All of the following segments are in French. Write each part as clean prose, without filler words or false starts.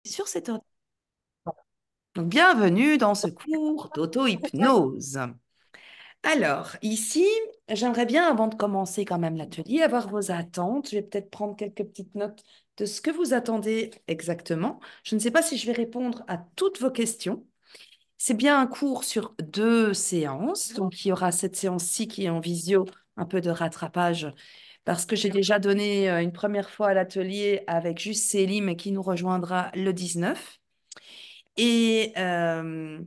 Sur cette ordre. Donc, bienvenue dans ce cours d'auto-hypnose. Alors, ici, j'aimerais bien, avant de commencer quand même l'atelier, avoir vos attentes. Je vais peut-être prendre quelques petites notes de ce que vous attendez exactement. Je ne sais pas si je vais répondre à toutes vos questions. C'est bien un cours sur 2 séances. Donc, il y aura cette séance-ci qui est en visio, un peu de rattrapage, parce que j'ai déjà donné une première fois à l'atelier avec juste Céline, mais qui nous rejoindra le 19. Et, euh,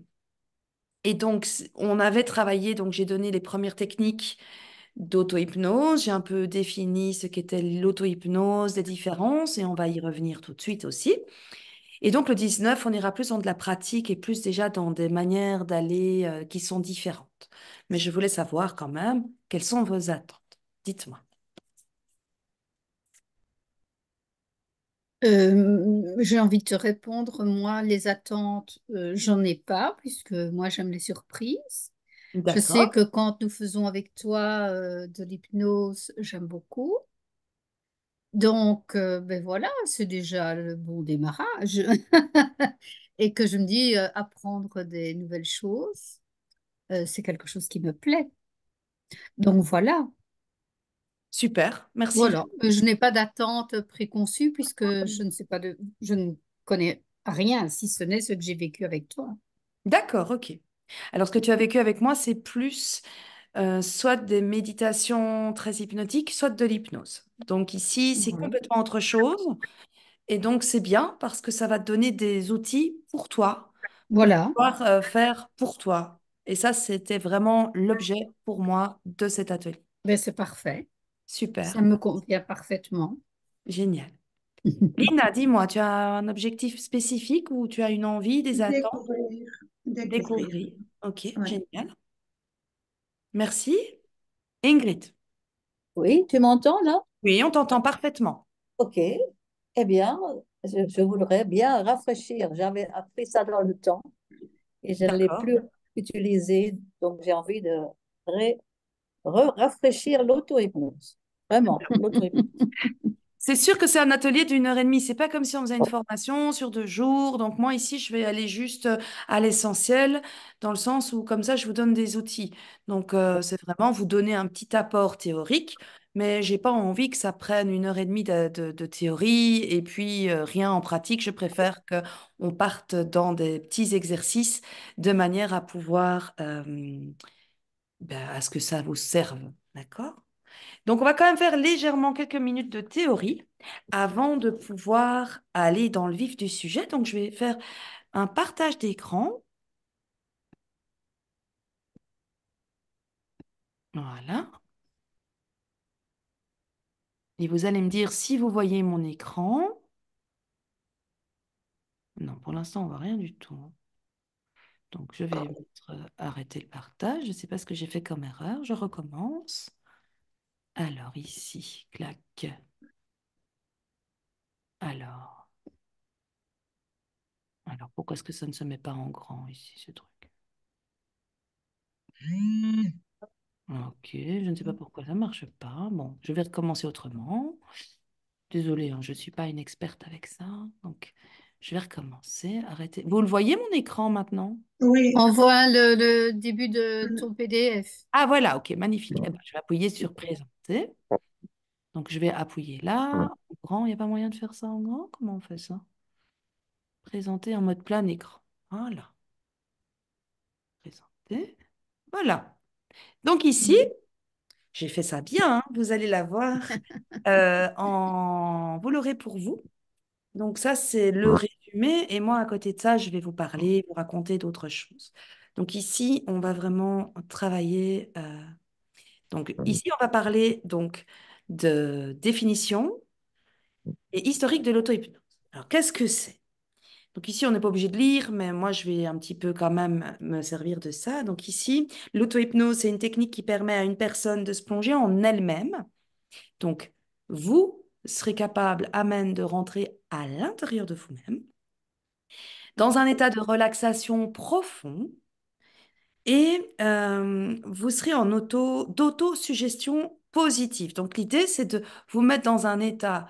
et donc, on avait travaillé, donc j'ai donné les premières techniques d'auto-hypnose, j'ai un peu défini ce qu'était l'auto-hypnose, les différences, et on va y revenir tout de suite aussi. Et donc, le 19, on ira plus dans de la pratique et plus déjà dans des manières d'aller qui sont différentes. Mais je voulais savoir quand même, quelles sont vos attentes? Dites-moi. J'ai envie de te répondre, moi, les attentes, j'en ai pas, puisque moi, j'aime les surprises. Je sais D'accord. que quand nous faisons avec toi de l'hypnose, j'aime beaucoup. Donc, ben voilà, c'est déjà le bon démarrage. Et que je me dis, apprendre des nouvelles choses, c'est quelque chose qui me plaît. Donc voilà, Super, merci. voilà. Je n'ai pas d'attente préconçue puisque je ne sais pas je ne connais rien si ce n'est ce que j'ai vécu avec toi. D'accord, ok. Alors, ce que tu as vécu avec moi, c'est plus soit des méditations très hypnotiques, soit de l'hypnose. Donc ici, c'est Ouais. complètement autre chose. Et donc, c'est bien parce que ça va te donner des outils pour Voilà, pouvoir faire pour toi. Et ça, c'était vraiment l'objet pour moi de cet atelier. ben, c'est parfait. Ça Super, me convient parfaitement. génial. Lina, dis-moi, tu as un objectif spécifique ou tu as une envie, des attentes? Découvrir, découvrir. Découvrir. Ok, Ouais. génial. Merci. Ingrid. Oui, tu m'entends là? Oui, on t'entend parfaitement. Ok. Eh bien, je voudrais bien rafraîchir. J'avais appris ça dans le temps et je ne l'ai D'accord. plus utilisé. Donc, j'ai envie de ré- rafraîchir l'auto-hypnose. Vraiment, l'auto-hypnose. C'est sûr que c'est un atelier d'1 heure et demie. C'est pas comme si on faisait une formation sur 2 jours. Donc moi ici, je vais aller juste à l'essentiel, dans le sens où comme ça, je vous donne des outils. Donc c'est vraiment vous donner un petit apport théorique, mais j'ai pas envie que ça prenne 1 heure et demie de théorie et puis rien en pratique. Je préfère que on parte dans des petits exercices de manière à pouvoir à ce que ça vous serve. D'accord? Donc, on va quand même faire légèrement quelques minutes de théorie avant de pouvoir aller dans le vif du sujet. Donc, je vais faire un partage d'écran. Voilà. Et vous allez me dire si vous voyez mon écran. Non, pour l'instant, on ne voit rien du tout. Donc, je vais arrêter le partage. Je ne sais pas ce que j'ai fait comme erreur. Je recommence. Alors, ici, clac. Alors, alors pourquoi est-ce que ça ne se met pas en grand ici, ce truc? Ok, je ne sais pas pourquoi ça ne marche pas. Bon, je vais recommencer autrement. Désolée, hein, je ne suis pas une experte avec ça. Donc, je vais recommencer. Arrêtez. Vous le voyez, mon écran maintenant? Oui, On voit le début de ton PDF. Ah, voilà, ok, magnifique. Eh ben, je vais appuyer sur présenter. Donc, je vais appuyer là. En grand, il n'y a pas moyen de faire ça en grand? Comment on fait ça? Présenter en mode plein écran. Voilà, présenter. Voilà. Donc, ici, j'ai fait ça bien, hein. Vous allez la voir Vous l'aurez pour vous. Donc ça, c'est le résumé. Et moi, à côté de ça, je vais vous parler, vous raconter d'autres choses. Donc ici, on va vraiment travailler. Donc ici, on va parler donc de définition et historique de l'auto-hypnose. Alors, qu'est-ce que c'est? Donc ici, on n'est pas obligé de lire, mais moi, je vais un petit peu quand même me servir de ça. Donc ici, l'auto-hypnose, c'est une technique qui permet à une personne de se plonger en elle-même. Donc, vous serez capable, amène, de rentrer à l'intérieur de vous-même dans un état de relaxation profond et vous serez en d'auto-suggestion positive. Donc l'idée, c'est de vous mettre dans un état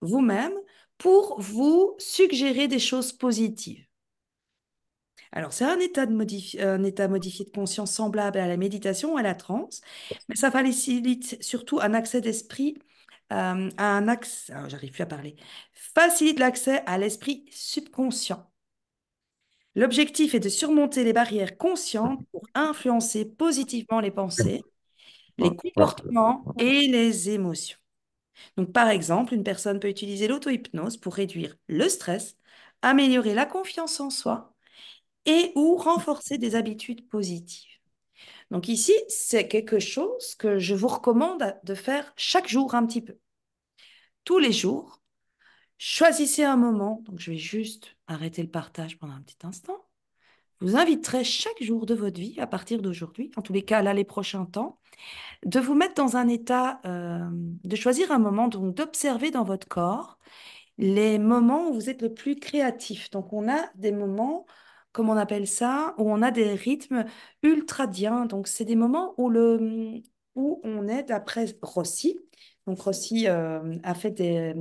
vous-même pour vous suggérer des choses positives. Alors, c'est un état modifié de conscience semblable à la méditation ou à la transe, mais ça facilite surtout un accès d'esprit à un accès, alors, j'arrive plus à parler, facilite l'accès à l'esprit subconscient. L'objectif est de surmonter les barrières conscientes pour influencer positivement les pensées, les comportements et les émotions. Donc, par exemple, une personne peut utiliser l'auto-hypnose pour réduire le stress, améliorer la confiance en soi et ou renforcer des habitudes positives. Donc ici, c'est quelque chose que je vous recommande de faire chaque jour un petit peu. Tous les jours, choisissez un moment. Donc je vais juste arrêter le partage pendant un petit instant. Je vous inviterai chaque jour de votre vie, à partir d'aujourd'hui, en tous les cas là les prochains temps, de vous mettre dans un état, de choisir un moment, donc d'observer dans votre corps les moments où vous êtes le plus créatif. Donc, on a des moments, comme on appelle ça, où on a des rythmes ultradiens. Donc, c'est des moments où on est, d'après Rossi, donc Rossi a fait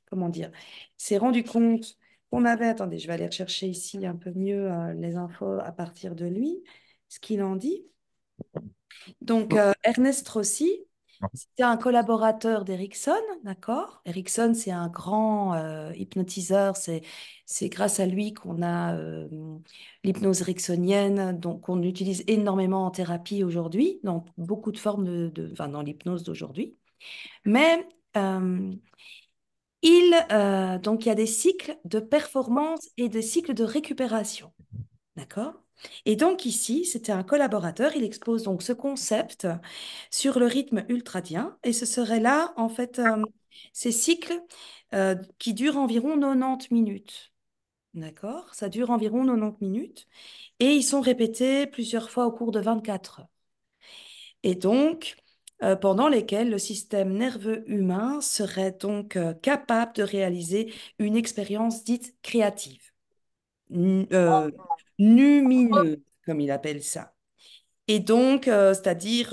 comment dire, s'est rendu compte qu'on avait, attendez, je vais aller rechercher ici un peu mieux les infos à partir de lui, ce qu'il en dit. Donc, Ernest Rossi, c'était un collaborateur d'Erickson, d'accord? Erickson, c'est un grand hypnotiseur. C'est grâce à lui qu'on a l'hypnose ericksonienne, donc qu'on utilise énormément en thérapie aujourd'hui, dans beaucoup de formes enfin, dans l'hypnose d'aujourd'hui. Mais donc, il y a des cycles de performance et des cycles de récupération. D'accord? Et donc ici, c'était un collaborateur, il expose donc ce concept sur le rythme ultradien, et ce serait là, en fait, ces cycles qui durent environ 90 minutes. D'accord? Ça dure environ 90 minutes, et ils sont répétés plusieurs fois au cours de 24 heures. Et donc, pendant lesquels le système nerveux humain serait donc capable de réaliser une expérience dite créative euh, numineux, comme il appelle ça. Et donc, c'est-à-dire,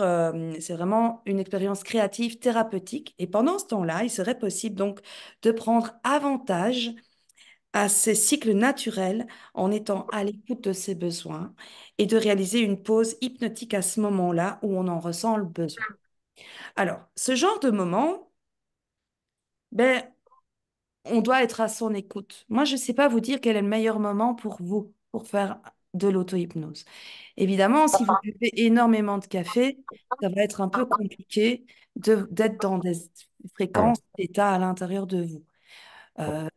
c'est vraiment une expérience créative, thérapeutique. Et pendant ce temps-là, il serait possible donc de prendre avantage à ces cycles naturels en étant à l'écoute de ses besoins et de réaliser une pause hypnotique à ce moment-là où on en ressent le besoin. Alors, ce genre de moment, ben, on doit être à son écoute. Moi, je ne sais pas vous dire quel est le meilleur moment pour vous, pour faire de l'auto-hypnose. Évidemment, si vous buvez énormément de café, ça va être un peu compliqué d'être dans des fréquences d'état à l'intérieur de vous. Euh,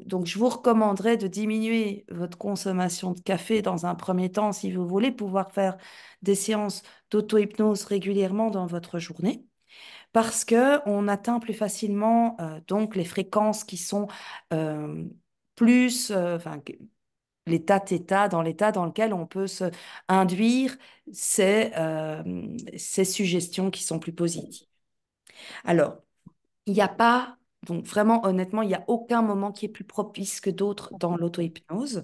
donc, je vous recommanderais de diminuer votre consommation de café dans un premier temps si vous voulez pouvoir faire des séances d'auto-hypnose régulièrement dans votre journée parce que on atteint plus facilement donc les fréquences qui sont euh, plus, enfin, l'état θ, dans l'état dans lequel on peut se induire ces suggestions qui sont plus positives. Alors, il n'y a pas, donc vraiment honnêtement, il n'y a aucun moment qui est plus propice que d'autres dans l'auto-hypnose.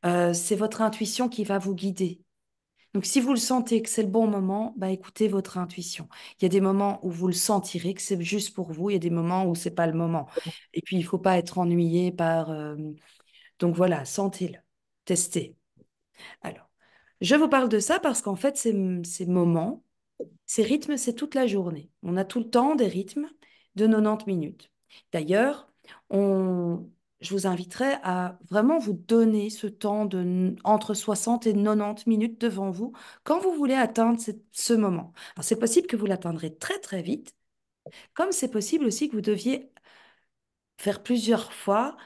C'est votre intuition qui va vous guider. Donc, si vous le sentez que c'est le bon moment, bah, écoutez votre intuition. Il y a des moments où vous le sentirez que c'est juste pour vous, il y a des moments où c'est pas le moment. Et puis, il faut pas être ennuyé par... Donc voilà, sentez-le, testez. Alors, je vous parle de ça parce qu'en fait, ces moments, ces rythmes, c'est toute la journée. On a tout le temps des rythmes de 90 minutes. D'ailleurs, je vous inviterai à vraiment vous donner ce temps entre 60 et 90 minutes devant vous quand vous voulez atteindre ce moment. Alors, c'est possible que vous l'atteindrez très, très vite, comme c'est possible aussi que vous deviez faire plusieurs fois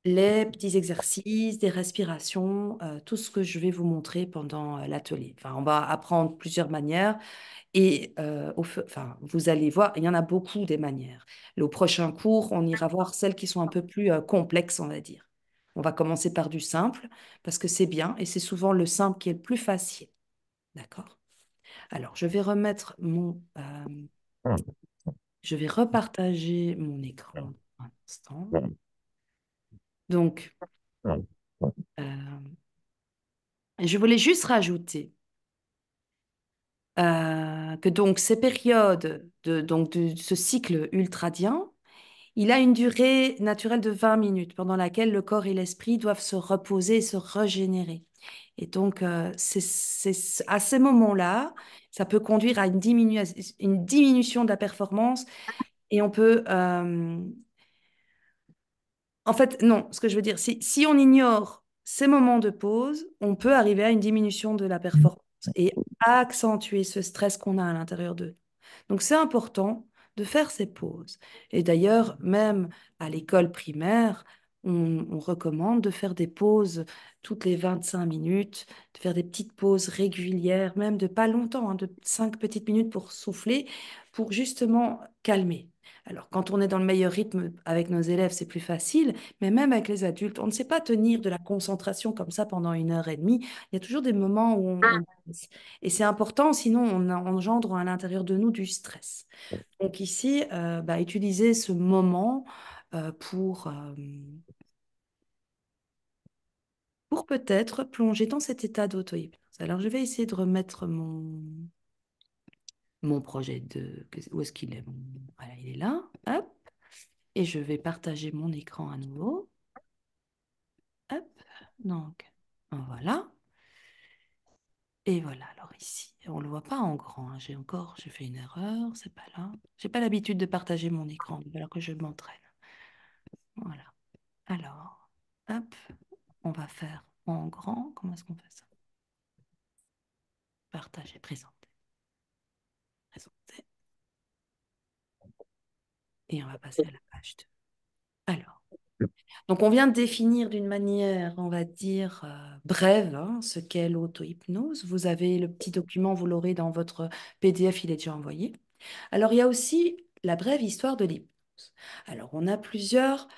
les petits exercices, des respirations, tout ce que je vais vous montrer pendant l'atelier. Enfin, on va apprendre plusieurs manières et enfin, vous allez voir, il y en a beaucoup des manières. Au prochain cours, on ira voir celles qui sont un peu plus complexes, on va dire. On va commencer par du simple parce que c'est bien et c'est souvent le simple qui est le plus facile. D'accord? Alors, je vais repartager mon écran un instant. Donc, euh, je voulais juste rajouter que donc ces périodes de ce cycle ultradien, Il a une durée naturelle de 20 minutes pendant laquelle le corps et l'esprit doivent se reposer et se régénérer. Et donc, à ces moments-là, ça peut conduire à une diminution de la performance et on peut, en fait, non, ce que je veux dire, si on ignore ces moments de pause, on peut arriver à une diminution de la performance et accentuer ce stress qu'on a à l'intérieur d'eux. Donc, c'est important de faire ces pauses. Et d'ailleurs, même à l'école primaire, on recommande de faire des pauses toutes les 25 minutes, de faire des petites pauses régulières, même de pas longtemps, hein, de 5 petites minutes pour souffler, pour justement calmer. Alors, quand on est dans le meilleur rythme avec nos élèves, c'est plus facile, mais même avec les adultes, on ne sait pas tenir de la concentration comme ça pendant 1 heure et demie. Il y a toujours des moments où on baisse. Et c'est important, sinon on engendre à l'intérieur de nous du stress. Donc ici, utiliser ce moment pour peut-être plonger dans cet état d'auto-hypnose. Alors, je vais essayer de remettre mon projet de... Où est-ce qu'il est? Voilà, il est là. Hop. Et je vais partager mon écran à nouveau. Hop. Donc, voilà. Et voilà, alors ici, on ne le voit pas en grand, hein. J'ai fait une erreur, c'est pas là. J'ai pas l'habitude de partager mon écran, alors que je m'entraîne. Voilà. Alors, hop, on va faire en grand. Comment est-ce qu'on fait ça? Partager, présenter. Présenter. Et on va passer à la page 2. Alors, donc on vient de définir d'une manière, on va dire, brève, hein, ce qu'est l'auto-hypnose. Vous avez le petit document, vous l'aurez dans votre PDF, il est déjà envoyé. Alors, il y a aussi la brève histoire de l'hypnose. Alors, on a plusieurs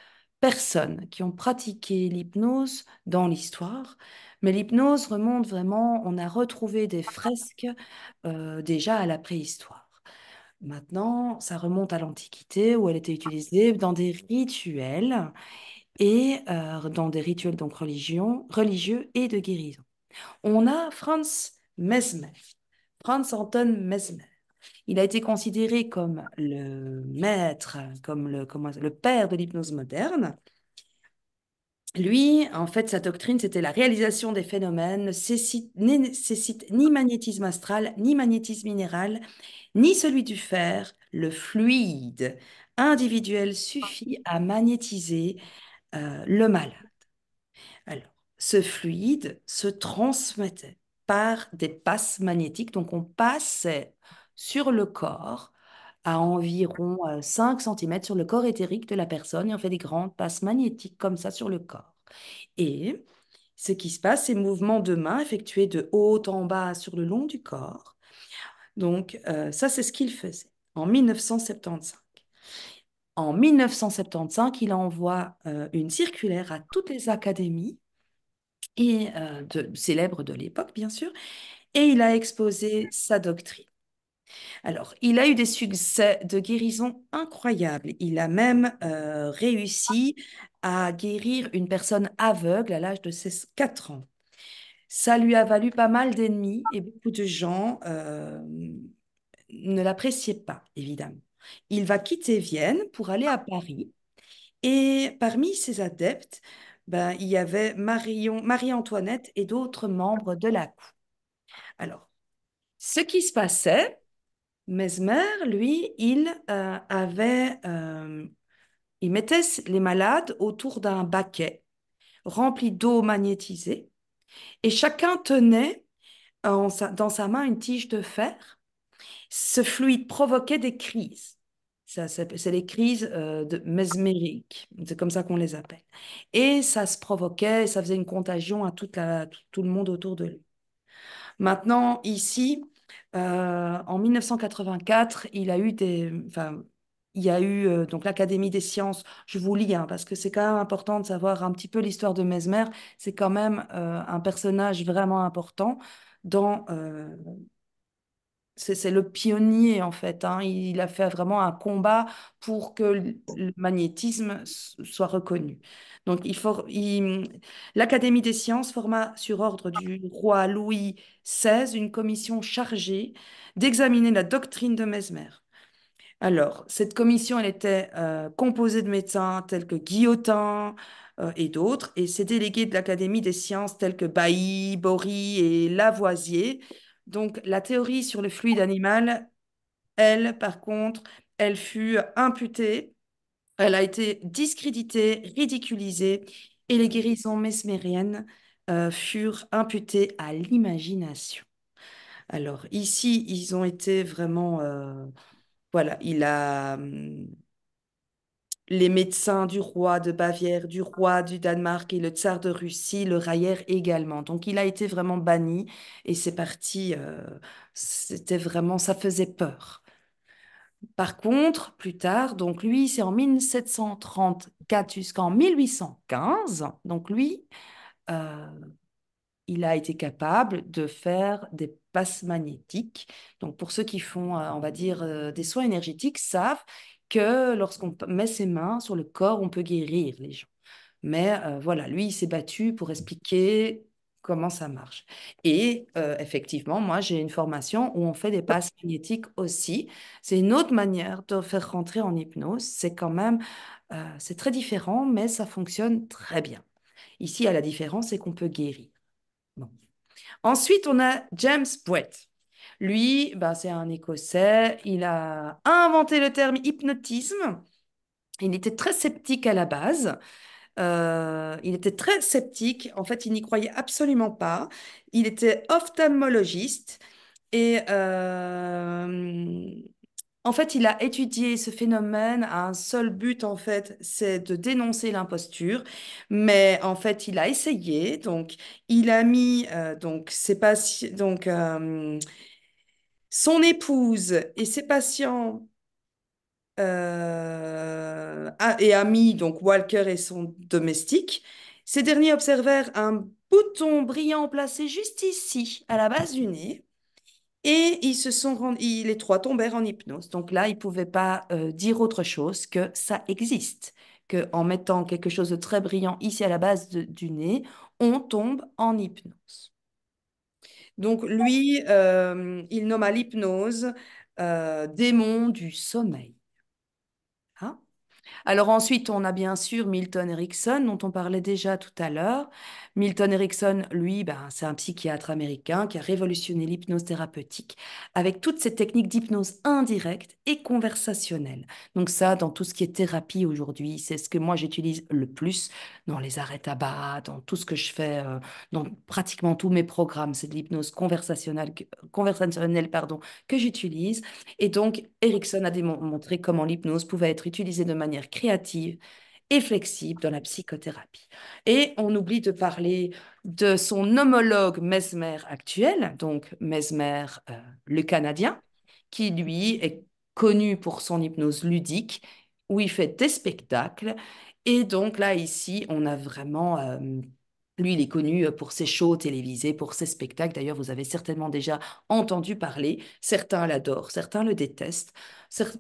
personnes qui ont pratiqué l'hypnose dans l'histoire, mais l'hypnose remonte vraiment, on a retrouvé des fresques déjà à la préhistoire. Maintenant, ça remonte à l'Antiquité où elle était utilisée dans des rituels et dans des rituels donc religieux et de guérison. On a Franz Mesmer, Franz Anton Mesmer. Il a été considéré comme le maître, comme le père de l'hypnose moderne. Lui, en fait, sa doctrine, c'était la réalisation des phénomènes nécessite ni magnétisme astral, ni magnétisme minéral, ni celui du fer. Le fluide individuel suffit à magnétiser le malade. Alors, ce fluide se transmettait par des passes magnétiques. Donc, on passait sur le corps à environ 5 cm sur le corps éthérique de la personne et on fait des grandes passes magnétiques comme ça sur le corps. Et ce qui se passe, ces mouvements de main effectués de haut en bas sur le long du corps. Donc, ça, c'est ce qu'il faisait en 1975. En 1975, il envoie une circulaire à toutes les académies et célèbres de l'époque, bien sûr, et il a exposé sa doctrine. Alors, il a eu des succès de guérison incroyables. Il a même réussi à guérir une personne aveugle à l'âge de 4 ans. Ça lui a valu pas mal d'ennemis et beaucoup de gens ne l'appréciaient pas, évidemment. Il va quitter Vienne pour aller à Paris et parmi ses adeptes, il y avait Marie-Antoinette et d'autres membres de la cour. Alors, ce qui se passait, Mesmer, lui, il mettait les malades autour d'un baquet rempli d'eau magnétisée et chacun tenait dans sa main une tige de fer. Ce fluide provoquait des crises. C'est les crises mesmériques, c'est comme ça qu'on les appelle. Et ça se provoquait, ça faisait une contagion à tout le monde autour de lui. Maintenant, ici, en 1984, il y a eu donc l'Académie des sciences. Je vous lis, hein, parce que c'est quand même important de savoir un petit peu l'histoire de Mesmer. C'est quand même un personnage vraiment important dans, c'est le pionnier, en fait, hein. Il a fait vraiment un combat pour que le magnétisme soit reconnu. Donc, l'Académie des sciences forma sur ordre du roi Louis XVI une commission chargée d'examiner la doctrine de Mesmer. Alors, cette commission, elle était composée de médecins tels que Guillotin et d'autres, et ces délégués de l'Académie des sciences tels que Bailly, Bory et Lavoisier. Donc, la théorie sur le fluide animal, elle, par contre, elle fut imputée, elle a été discréditée, ridiculisée, et les guérisons mesmériennes furent imputées à l'imagination. Alors, ici, ils ont été vraiment... voilà, les médecins du roi de Bavière, du roi du Danemark et le tsar de Russie le raillèrent également. Donc il a été vraiment banni et c'est parti, c'était vraiment, ça faisait peur. Par contre, plus tard, donc lui, c'est en 1734 jusqu'en 1815. Donc lui, euh, il a été capable de faire des passes magnétiques. Donc, pour ceux qui font, on va dire, des soins énergétiques, savent que lorsqu'on met ses mains sur le corps, on peut guérir les gens. Mais voilà, lui, il s'est battu pour expliquer comment ça marche. Et effectivement, moi, j'ai une formation où on fait des passes magnétiques aussi. C'est une autre manière de faire rentrer en hypnose. C'est quand même, c'est très différent, mais ça fonctionne très bien. Ici, à la différence, c'est qu'on peut guérir. Bon. Ensuite, on a James Brett. Lui, ben, c'est un Écossais. Il a inventé le terme hypnotisme. Il était très sceptique à la base. Il était très sceptique. En fait, il n'y croyait absolument pas. Il était ophtalmologiste et en fait, il a étudié ce phénomène à un seul but, en fait, c'est de dénoncer l'imposture. Mais en fait, il a essayé. Donc, il a mis son épouse et ses patients et amis, donc Walker et son domestique. Ces derniers observèrent un bouton brillant placé juste ici, à la base du nez. Et les trois tombèrent en hypnose. Donc là, ils ne pouvaient pas dire autre chose que ça existe, que en mettant quelque chose de très brillant ici à la base du nez, on tombe en hypnose. Donc lui, il nomma l'hypnose démon du sommeil. Hein. Alors ensuite, on a bien sûr Milton Erickson, dont on parlait déjà tout à l'heure. Milton Erickson, lui, ben, c'est un psychiatre américain qui a révolutionné l'hypnose thérapeutique avec toutes ces techniques d'hypnose indirecte et conversationnelle. Donc ça, dans tout ce qui est thérapie aujourd'hui, c'est ce que moi j'utilise le plus dans les arrêts tabac, dans tout ce que je fais, dans pratiquement tous mes programmes. C'est de l'hypnose conversationnelle, pardon, que j'utilise. Et donc, Erickson a démontré comment l'hypnose pouvait être utilisée de manière créative et flexible dans la psychothérapie. Et on oublie de parler de son homologue Mesmer actuel, donc Mesmer, le Canadien, qui lui est connu pour son hypnose ludique, où il fait des spectacles. Et donc là, ici, on a vraiment... lui, il est connu pour ses shows télévisés, pour ses spectacles. D'ailleurs, vous avez certainement déjà entendu parler. Certains l'adorent, certains le détestent.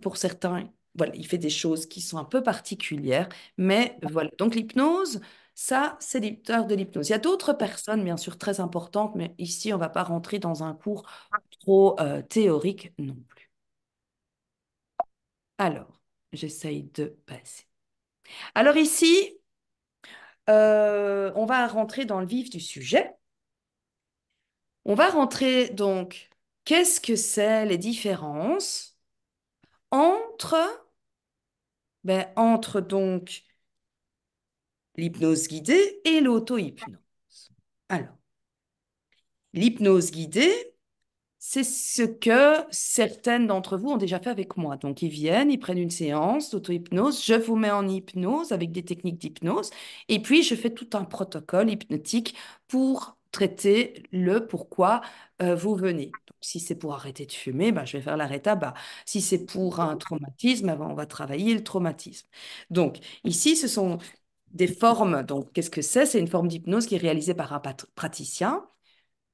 Pour certains, voilà, il fait des choses qui sont un peu particulières. Mais voilà, donc l'hypnose, ça, c'est l'histoire de l'hypnose. Il y a d'autres personnes, bien sûr, très importantes, mais ici, on ne va pas rentrer dans un cours trop théorique non plus. Alors, j'essaye de passer. Alors ici, on va rentrer dans le vif du sujet. On va rentrer donc, qu'est-ce que c'est les différences entre, entre donc l'hypnose guidée et l'auto-hypnose. Alors, l'hypnose guidée, c'est ce que certaines d'entre vous ont déjà fait avec moi. Donc, ils viennent, ils prennent une séance d'auto-hypnose, je vous mets en hypnose avec des techniques d'hypnose, et puis je fais tout un protocole hypnotique pour traiter le pourquoi vous venez. Donc, si c'est pour arrêter de fumer, ben, je vais faire l'arrêt tabac. Si c'est pour un traumatisme, ben, on va travailler le traumatisme. Donc, ici, ce sont des formes. Donc, qu'est-ce que c'est? C'est une forme d'hypnose qui est réalisée par un praticien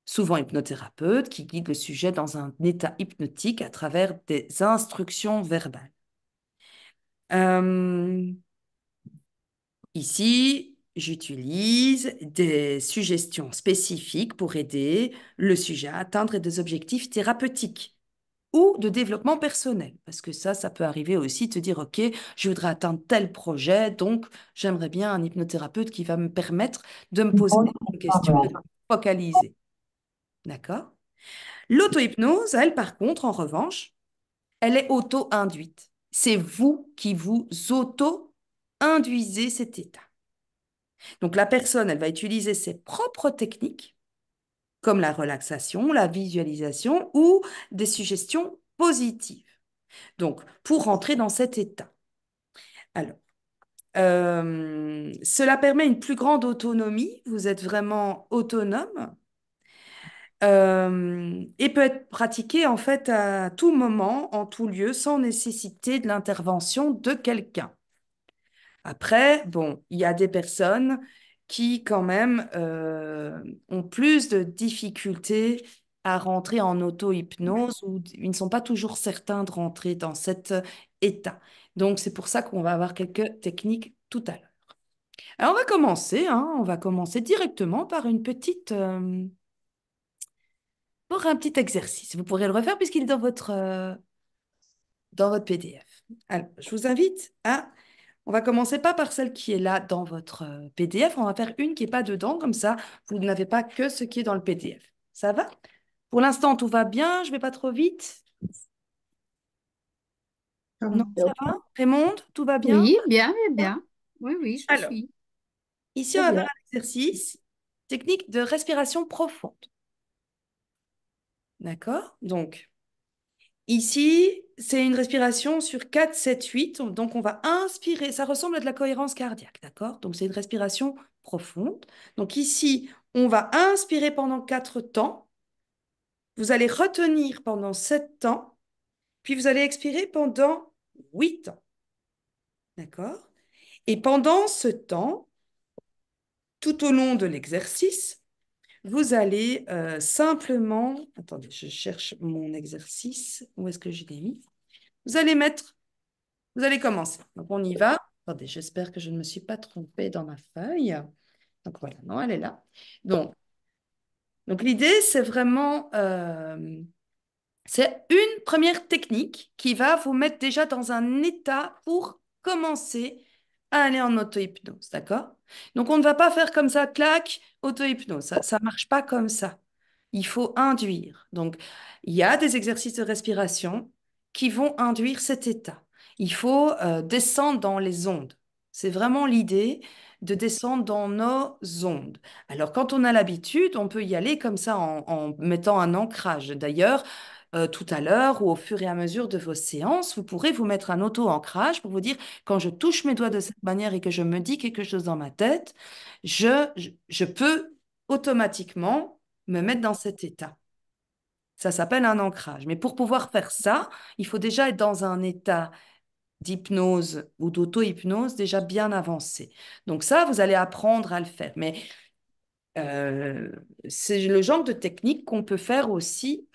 souvent hypnothérapeute, qui guide le sujet dans un état hypnotique à travers des instructions verbales. Euh, Ici, j'utilise des suggestions spécifiques pour aider le sujet à atteindre des objectifs thérapeutiques. ou de développement personnel. Parce que ça peut arriver aussi de te dire, OK, je voudrais atteindre tel projet, donc j'aimerais bien un hypnothérapeute qui va me permettre de me poser des questions et de me focaliser. D'accord? L'auto-hypnose, elle, par contre, en revanche, elle est auto-induite. C'est vous qui vous auto-induisez cet état. Donc la personne, elle va utiliser ses propres techniques, comme la relaxation, la visualisation ou des suggestions positives. Donc, pour rentrer dans cet état. Alors, cela permet une plus grande autonomie. Vous êtes vraiment autonome et peut être pratiqué en fait à tout moment, en tout lieu, sans nécessiter de l'intervention de quelqu'un. Après, bon, il y a des personnes qui quand même ont plus de difficultés à rentrer en auto-hypnose ou ils ne sont pas toujours certains de rentrer dans cet état. Donc, c'est pour ça qu'on va avoir quelques techniques tout à l'heure. Alors, on va commencer, hein, on va commencer directement par pour un petit exercice. Vous pourrez le refaire puisqu'il est dans votre PDF. Alors, je vous invite à... On va commencer pas par celle qui est là dans votre PDF, on va faire une qui n'est pas dedans, comme ça, vous n'avez pas que ce qui est dans le PDF. Ça va? Pour l'instant, tout va bien, je vais pas trop vite. Ça va. Non, ça va? Raymond, tout va bien? Oui, bien, bien, bien. Oui, oui, je Alors, suis. ici, on Très va faire bien. un exercice, technique de respiration profonde. D'accord? Donc, ici, c'est une respiration sur 4, 7, 8. Donc, on va inspirer. Ça ressemble à de la cohérence cardiaque, d'accord? Donc, c'est une respiration profonde. Donc, ici, on va inspirer pendant 4 temps. Vous allez retenir pendant 7 temps. Puis, vous allez expirer pendant 8 temps, d'accord? Et pendant ce temps, tout au long de l'exercice, vous allez simplement... Attendez, je cherche mon exercice. Où est-ce que je l'ai mis? Vous allez mettre... Vous allez commencer. Donc, on y va. Attendez, j'espère que je ne me suis pas trompée dans ma feuille. Donc, voilà, non, elle est là. Donc l'idée, c'est vraiment... c'est une première technique qui va vous mettre déjà dans un état pour commencer à aller en auto-hypnose, d'accord? Donc, on ne va pas faire comme ça, clac, auto-hypnose. Ça ne marche pas comme ça. Il faut induire. Donc, il y a des exercices de respiration qui vont induire cet état. Il faut descendre dans les ondes. C'est vraiment l'idée de descendre dans nos ondes. Alors, quand on a l'habitude, on peut y aller comme ça en mettant un ancrage. D'ailleurs, tout à l'heure ou au fur et à mesure de vos séances, vous pourrez vous mettre un auto-ancrage pour vous dire, quand je touche mes doigts de cette manière et que je me dis quelque chose dans ma tête, je peux automatiquement me mettre dans cet état. Ça s'appelle un ancrage. Mais pour pouvoir faire ça, il faut déjà être dans un état d'hypnose ou d'auto-hypnose déjà bien avancé. Donc ça, vous allez apprendre à le faire. Mais euh, c'est le genre de technique qu'on peut faire aussi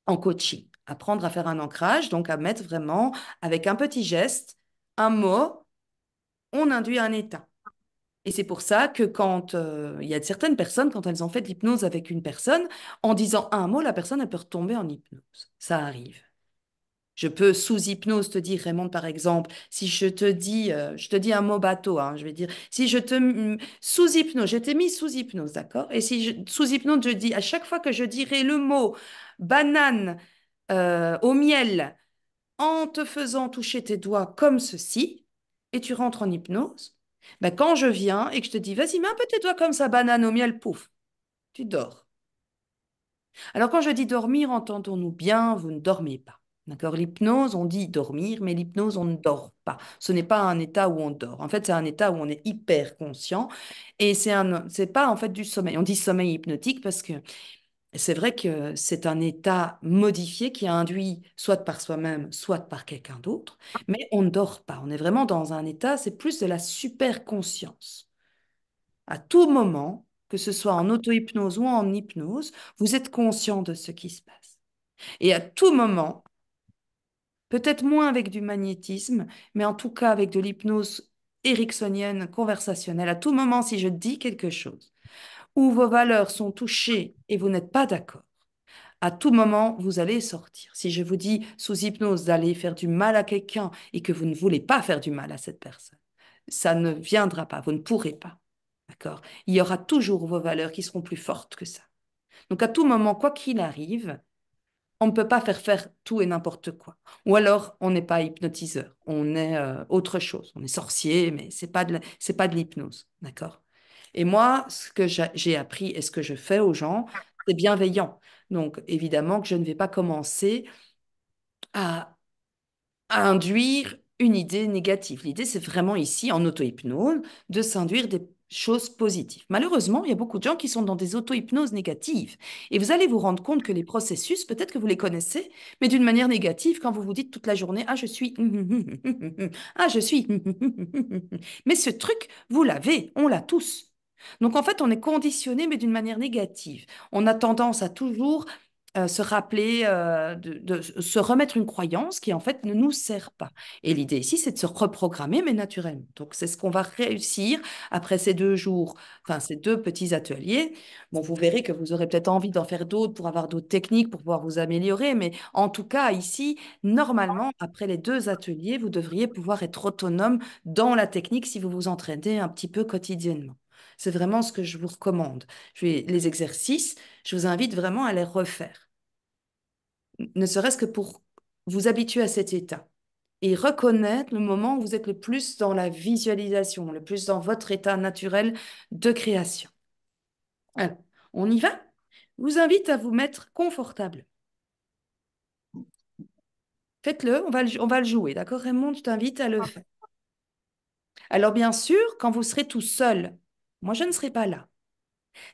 en coaching. Apprendre à faire un ancrage, donc à mettre vraiment avec un petit geste, un mot, on induit un état. Et c'est pour ça que quand il y a certaines personnes, quand elles ont fait de l'hypnose avec une personne, en disant un mot, la personne, elle peut retomber en hypnose. Ça arrive. Je peux sous hypnose te dire, Raymond, par exemple, si je te dis un mot bateau, hein, je vais dire, si je sous hypnose, je t'ai mis sous hypnose, d'accord? Et si sous hypnose, je dis, à chaque fois que je dirai le mot banane au miel en te faisant toucher tes doigts comme ceci, et tu rentres en hypnose, ben, quand je viens et que je te dis, vas-y, mets un peu tes doigts comme ça, banane au miel, pouf, tu dors. Alors quand je dis dormir, entendons-nous bien, vous ne dormez pas. D'accord? L'hypnose, on dit dormir, mais l'hypnose, on ne dort pas. Ce n'est pas un état où on dort. En fait, c'est un état où on est hyper conscient et c'est pas en fait du sommeil. On dit sommeil hypnotique parce que c'est vrai que c'est un état modifié qui est induit soit par soi-même, soit par quelqu'un d'autre, mais on ne dort pas. On est vraiment dans un état, c'est plus de la super conscience. À tout moment, que ce soit en auto-hypnose ou en hypnose, vous êtes conscient de ce qui se passe. Et à tout moment, peut-être moins avec du magnétisme, mais en tout cas avec de l'hypnose ericksonienne conversationnelle, à tout moment, si je dis quelque chose, où vos valeurs sont touchées et vous n'êtes pas d'accord, À tout moment, vous allez sortir. Si je vous dis sous hypnose d'aller faire du mal à quelqu'un et que vous ne voulez pas faire du mal à cette personne, ça ne viendra pas, vous ne pourrez pas. D'accord? Il y aura toujours vos valeurs qui seront plus fortes que ça. Donc à tout moment, quoi qu'il arrive, on ne peut pas faire tout et n'importe quoi. Ou alors, on n'est pas hypnotiseur, on est autre chose. On est sorcier, mais c'est pas de l'hypnose. D'accord? Et moi, ce que j'ai appris et ce que je fais aux gens, c'est bienveillant. Donc, évidemment que je ne vais pas commencer à induire une idée négative. L'idée, c'est vraiment ici, en auto-hypnose, de s'induire des choses positives. Malheureusement, il y a beaucoup de gens qui sont dans des auto-hypnoses négatives. Et vous allez vous rendre compte que les processus, peut-être que vous les connaissez, mais d'une manière négative, quand vous vous dites toute la journée, ah, je suis, ah, je suis, mais ce truc, vous l'avez, on l'a tous. Donc, en fait, on est conditionné, mais d'une manière négative. On a tendance à toujours se rappeler, de se remettre une croyance qui en fait ne nous sert pas. Et l'idée ici, c'est de se reprogrammer, mais naturellement. Donc, c'est ce qu'on va réussir après ces 2 jours, enfin ces 2 petits ateliers. Bon, vous verrez que vous aurez peut-être envie d'en faire d'autres pour avoir d'autres techniques, pour pouvoir vous améliorer, mais en tout cas, ici, normalement, après les 2 ateliers, vous devriez pouvoir être autonome dans la technique si vous vous entraînez un petit peu quotidiennement. C'est vraiment ce que je vous recommande. Les exercices, je vous invite vraiment à les refaire, ne serait-ce que pour vous habituer à cet état et reconnaître le moment où vous êtes le plus dans la visualisation, le plus dans votre état naturel de création. Alors, on y va? Je vous invite à vous mettre confortable. Faites-le, on va le jouer, d'accord, Raymond? Je t'invite à le faire. Alors, bien sûr, quand vous serez tout seul, moi, je ne serai pas là.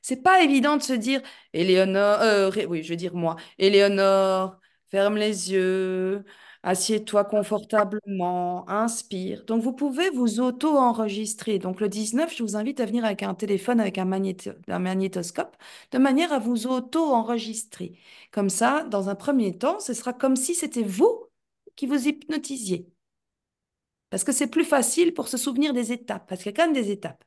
C'est pas évident de se dire, Éléonore, oui, je veux dire moi, Éléonore, ferme les yeux, assieds-toi confortablement, inspire. Donc, vous pouvez vous auto-enregistrer. Donc, le 19, je vous invite à venir avec un téléphone, avec un magnétoscope, de manière à vous auto-enregistrer. Comme ça, dans un premier temps, ce sera comme si c'était vous qui vous hypnotisiez. Parce que c'est plus facile pour se souvenir des étapes, parce qu'il y a quand même des étapes.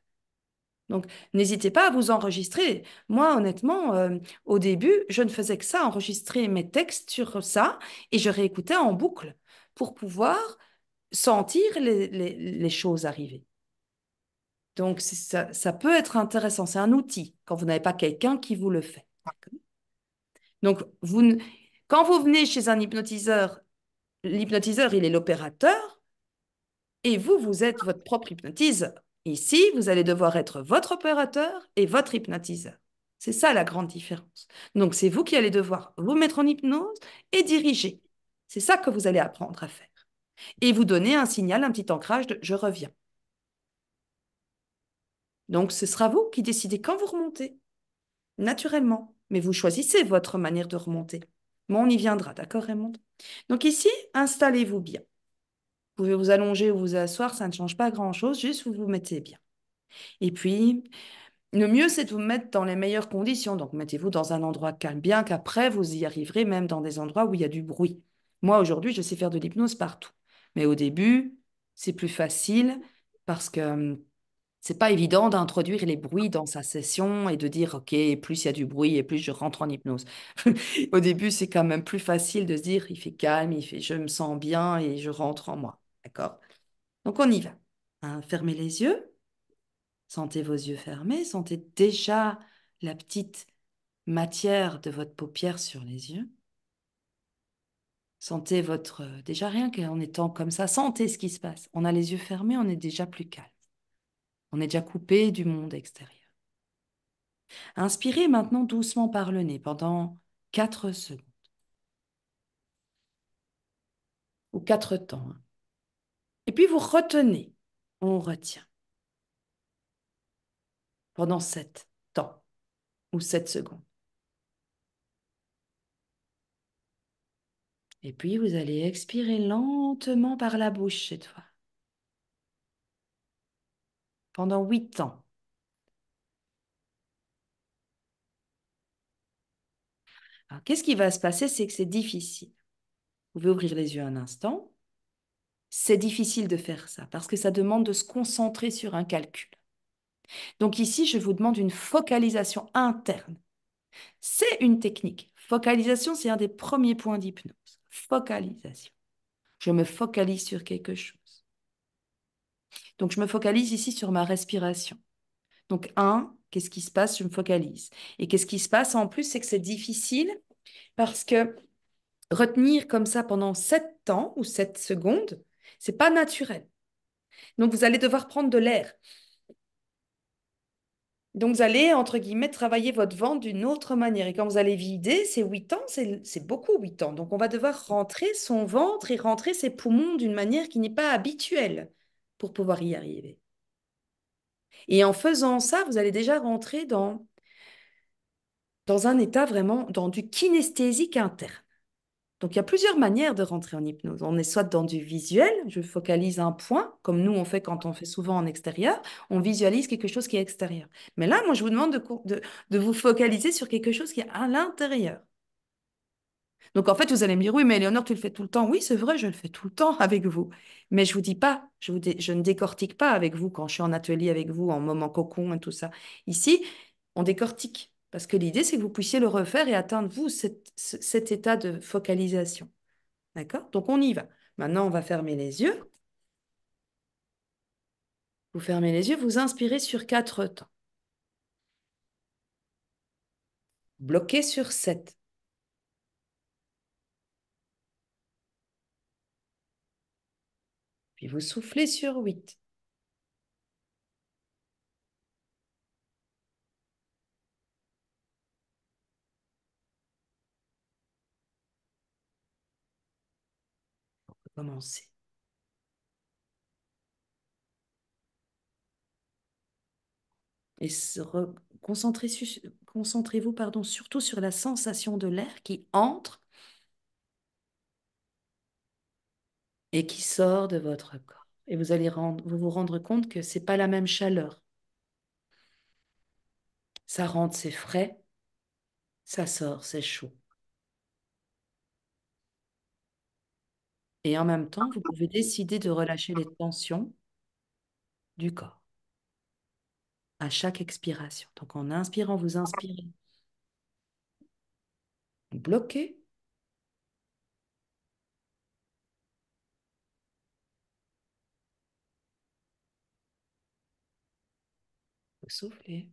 Donc, n'hésitez pas à vous enregistrer. Moi, honnêtement, au début, je ne faisais que ça, enregistrer mes textes sur ça, et je réécoutais en boucle pour pouvoir sentir les choses arriver. Donc, ça peut être intéressant. C'est un outil quand vous n'avez pas quelqu'un qui vous le fait. Donc, quand vous venez chez un hypnotiseur, l'hypnotiseur, il est l'opérateur, et vous, vous êtes votre propre hypnotiseur. Ici, vous allez devoir être votre opérateur et votre hypnotiseur. C'est ça la grande différence. Donc, c'est vous qui allez devoir vous mettre en hypnose et diriger. C'est ça que vous allez apprendre à faire. Et vous donner un signal, un petit ancrage de je reviens. Donc, ce sera vous qui décidez quand vous remontez, naturellement. Mais vous choisissez votre manière de remonter. Mais on y viendra, d'accord, Raymond? Donc ici, installez-vous bien. Vous pouvez vous allonger ou vous asseoir, ça ne change pas grand-chose, juste vous vous mettez bien. Et puis, le mieux, c'est de vous mettre dans les meilleures conditions. Donc, mettez-vous dans un endroit calme, bien qu'après, vous y arriverez même dans des endroits où il y a du bruit. Moi, aujourd'hui, je sais faire de l'hypnose partout. Mais au début, c'est plus facile parce que c'est pas évident d'introduire les bruits dans sa session et de dire, OK, plus il y a du bruit et plus je rentre en hypnose. Au début, c'est quand même plus facile de se dire, il fait calme, je me sens bien et je rentre en moi. D'accord? Donc, on y va. Hein, fermez les yeux. Sentez vos yeux fermés, sentez déjà la petite matière de votre paupière sur les yeux. Sentez déjà rien qu'en étant comme ça, sentez ce qui se passe. On a les yeux fermés, on est déjà plus calme. On est déjà coupé du monde extérieur. Inspirez maintenant doucement par le nez pendant 4 secondes. Ou 4 temps, hein. Et puis vous retenez. On retient. Pendant 7 temps ou 7 secondes. Et puis vous allez expirer lentement par la bouche cette fois. Pendant 8 temps. Alors, qu'est-ce qui va se passer? C'est que c'est difficile. Vous pouvez ouvrir les yeux un instant. C'est difficile de faire ça parce que ça demande de se concentrer sur un calcul. Donc ici, je vous demande une focalisation interne. C'est une technique. Focalisation, c'est un des premiers points d'hypnose. Focalisation. Je me focalise sur quelque chose. Donc, je me focalise ici sur ma respiration. Donc, qu'est-ce qui se passe? Je me focalise. Et qu'est-ce qui se passe en plus, c'est que c'est difficile parce que retenir comme ça pendant 7 temps ou 7 secondes, c'est pas naturel. Donc, vous allez devoir prendre de l'air. Donc, vous allez, entre guillemets, travailler votre ventre d'une autre manière. Et quand vous allez vider, c'est 8 ans, c'est beaucoup 8 ans. Donc, on va devoir rentrer son ventre et rentrer ses poumons d'une manière qui n'est pas habituelle pour pouvoir y arriver. Et en faisant ça, vous allez déjà rentrer dans un état vraiment, dans du kinesthésique interne. Donc, il y a plusieurs manières de rentrer en hypnose. On est soit dans du visuel, je focalise un point, comme nous on fait quand on fait souvent en extérieur, on visualise quelque chose qui est extérieur. Mais là, moi, je vous demande de vous focaliser sur quelque chose qui est à l'intérieur. Donc, en fait, vous allez me dire, oui, mais Éléonore, tu le fais tout le temps. Oui, c'est vrai, je le fais tout le temps avec vous. Mais je vous dis pas, je ne décortique pas avec vous quand je suis en atelier avec vous, en moment cocon et tout ça. Ici, on décortique. Parce que l'idée, c'est que vous puissiez le refaire et atteindre, vous, cet état de focalisation. D'accord? Donc, on y va. Maintenant, on va fermer les yeux. Vous fermez les yeux, vous inspirez sur 4 temps. Bloquez sur 7. Puis vous soufflez sur 8. On peut commencer. Et concentrez-vous surtout sur la sensation de l'air qui entre et qui sort de votre corps. Et vous allez vous rendre compte que ce n'est pas la même chaleur. Ça rentre, c'est frais. Ça sort, c'est chaud. Et en même temps, vous pouvez décider de relâcher les tensions du corps à chaque expiration. Donc en inspirant, vous inspirez. Bloquez. Vous soufflez.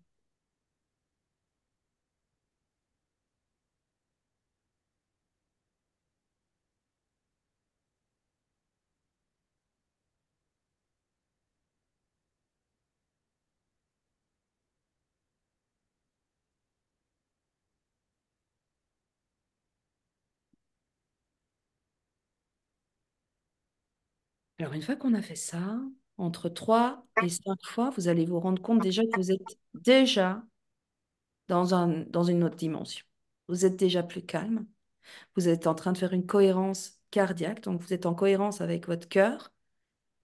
Alors, une fois qu'on a fait ça, entre 3 et 5 fois, vous allez vous rendre compte déjà que vous êtes déjà dans une autre dimension. Vous êtes déjà plus calme. Vous êtes en train de faire une cohérence cardiaque. Donc, vous êtes en cohérence avec votre cœur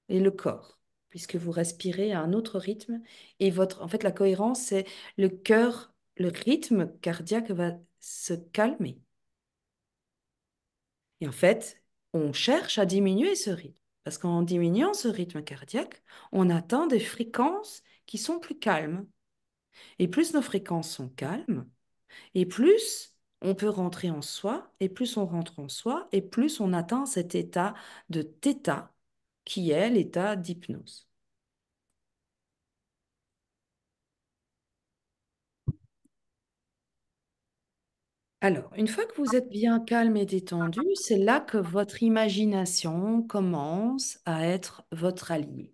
et le corps, puisque vous respirez à un autre rythme. Et en fait, la cohérence, c'est le cœur, le rythme cardiaque va se calmer. Et en fait, on cherche à diminuer ce rythme. Parce qu'en diminuant ce rythme cardiaque, on atteint des fréquences qui sont plus calmes. Et plus nos fréquences sont calmes, et plus on peut rentrer en soi, et plus on rentre en soi, et plus on atteint cet état de θ, qui est l'état d'hypnose. Alors, une fois que vous êtes bien calme et détendu, c'est là que votre imagination commence à être votre allié.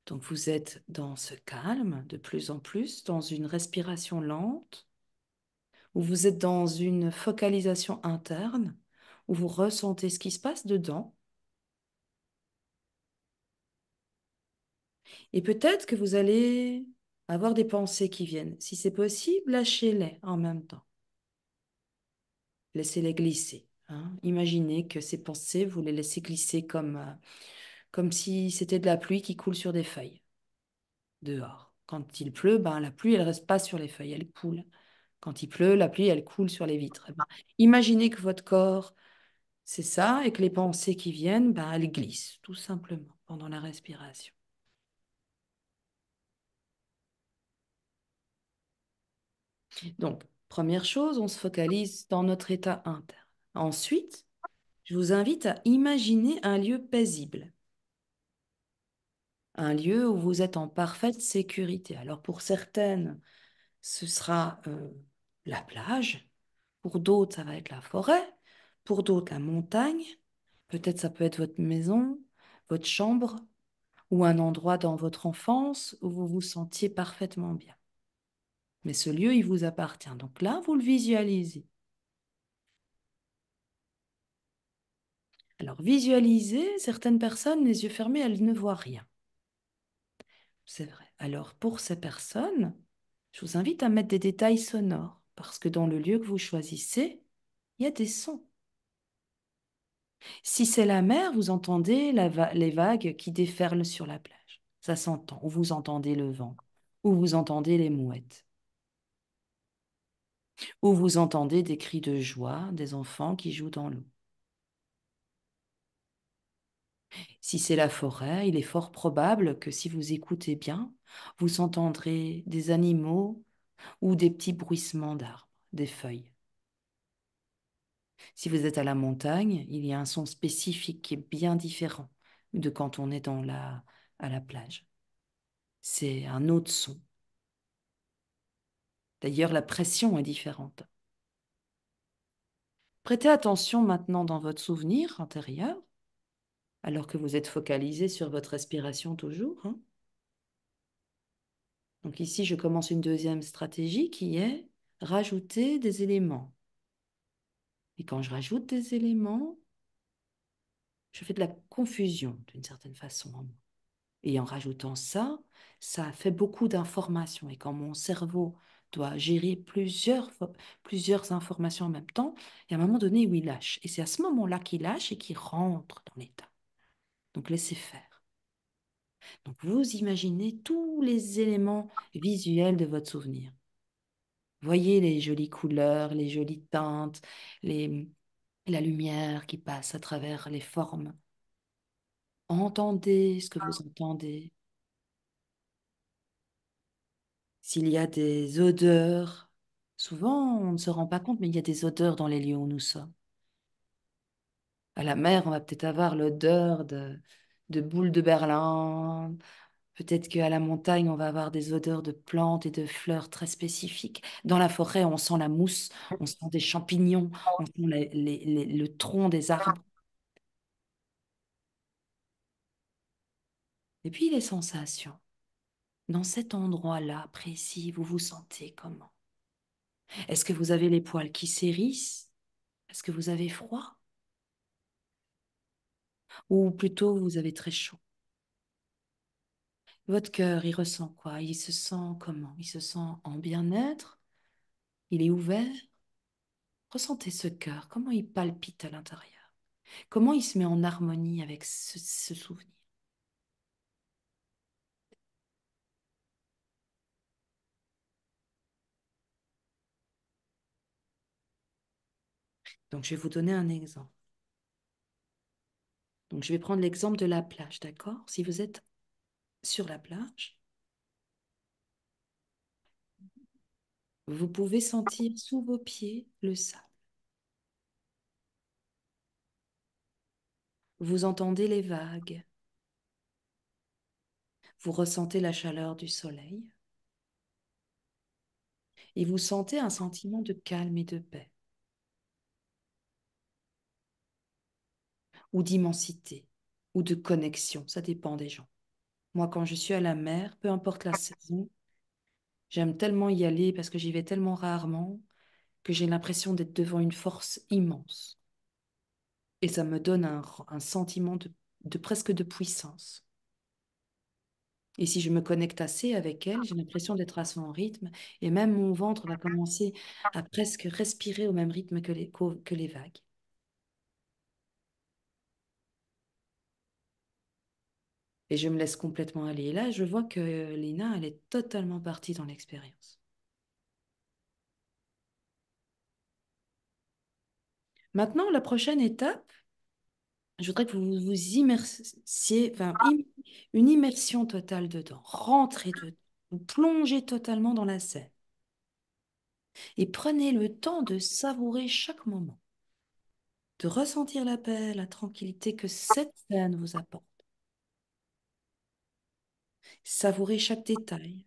Donc, vous êtes dans ce calme de plus en plus, dans une respiration lente, où vous êtes dans une focalisation interne, où vous ressentez ce qui se passe dedans. Et peut-être que vous allez avoir des pensées qui viennent. Si c'est possible, lâchez-les en même temps. Laissez-les glisser, hein. Imaginez que ces pensées, vous les laissez glisser comme si c'était de la pluie qui coule sur des feuilles dehors. Quand il pleut, ben, la pluie, elle reste pas sur les feuilles, elle coule. Quand il pleut, la pluie, elle coule sur les vitres. Eh ben, imaginez que votre corps, c'est ça, et que les pensées qui viennent, ben, elles glissent, tout simplement, pendant la respiration. Donc, Première chose, on se focalise dans notre état interne. Ensuite, je vous invite à imaginer un lieu paisible, un lieu où vous êtes en parfaite sécurité. Alors pour certaines, ce sera la plage, pour d'autres, ça va être la forêt, pour d'autres, la montagne, peut-être ça peut être votre maison, votre chambre ou un endroit dans votre enfance où vous vous sentiez parfaitement bien. Mais ce lieu, il vous appartient. Donc là, vous le visualisez. Alors, visualiser, certaines personnes, les yeux fermés, elles ne voient rien. C'est vrai. Alors, pour ces personnes, je vous invite à mettre des détails sonores, parce que dans le lieu que vous choisissez, il y a des sons. Si c'est la mer, vous entendez les vagues qui déferlent sur la plage. Ça s'entend. Ou vous entendez le vent. Ou vous entendez les mouettes. Ou vous entendez des cris de joie des enfants qui jouent dans l'eau. Si c'est la forêt, il est fort probable que si vous écoutez bien, vous entendrez des animaux ou des petits bruissements d'arbres, des feuilles. Si vous êtes à la montagne, il y a un son spécifique qui est bien différent de quand on est à la plage. C'est un autre son. D'ailleurs, la pression est différente. Prêtez attention maintenant dans votre souvenir intérieur, alors que vous êtes focalisé sur votre respiration toujours, hein. Donc ici, je commence une deuxième stratégie qui est rajouter des éléments. Et quand je rajoute des éléments, je fais de la confusion d'une certaine façon en moi. Et en rajoutant ça, ça fait beaucoup d'informations. Et quand mon cerveau doit gérer plusieurs informations en même temps, il y a un moment donné où il lâche. Et c'est à ce moment-là qu'il lâche et qu'il rentre dans l'état. Donc laissez faire. Donc vous imaginez tous les éléments visuels de votre souvenir. Voyez les jolies couleurs, les jolies teintes, la lumière qui passe à travers les formes. Entendez ce que vous entendez. S'il y a des odeurs, souvent on ne se rend pas compte, mais il y a des odeurs dans les lieux où nous sommes. À la mer, on va peut-être avoir l'odeur de boules de Berlin. Peut-être qu'à la montagne, on va avoir des odeurs de plantes et de fleurs très spécifiques. Dans la forêt, on sent la mousse, on sent des champignons, on sent le tronc des arbres. Et puis les sensations. Dans cet endroit-là précis, vous vous sentez comment? Est-ce que vous avez les poils qui s'hérissent? Est-ce que vous avez froid? Ou plutôt vous avez très chaud? Votre cœur, il ressent quoi? Il se sent comment? Il se sent en bien-être? Il est ouvert? Ressentez ce cœur, comment il palpite à l'intérieur? Comment il se met en harmonie avec ce souvenir? Donc, je vais vous donner un exemple. Donc, je vais prendre l'exemple de la plage, d'accord? Si vous êtes sur la plage, vous pouvez sentir sous vos pieds le sable. Vous entendez les vagues. Vous ressentez la chaleur du soleil. Et vous sentez un sentiment de calme et de paix, ou d'immensité, ou de connexion. Ça dépend des gens. Moi, quand je suis à la mer, peu importe la saison, j'aime tellement y aller parce que j'y vais tellement rarement que j'ai l'impression d'être devant une force immense. Et ça me donne un sentiment de presque de puissance. Et si je me connecte assez avec elle, j'ai l'impression d'être à son rythme et même mon ventre va commencer à presque respirer au même rythme que les vagues. Et je me laisse complètement aller. Et là, je vois que Lina, elle est totalement partie dans l'expérience. Maintenant, la prochaine étape, je voudrais que vous vous immersiez, une immersion totale dedans. Rentrez dedans. Vous plongez totalement dans la scène. Et prenez le temps de savourer chaque moment, de ressentir la paix, la tranquillité que cette scène vous apporte. Savourez chaque détail.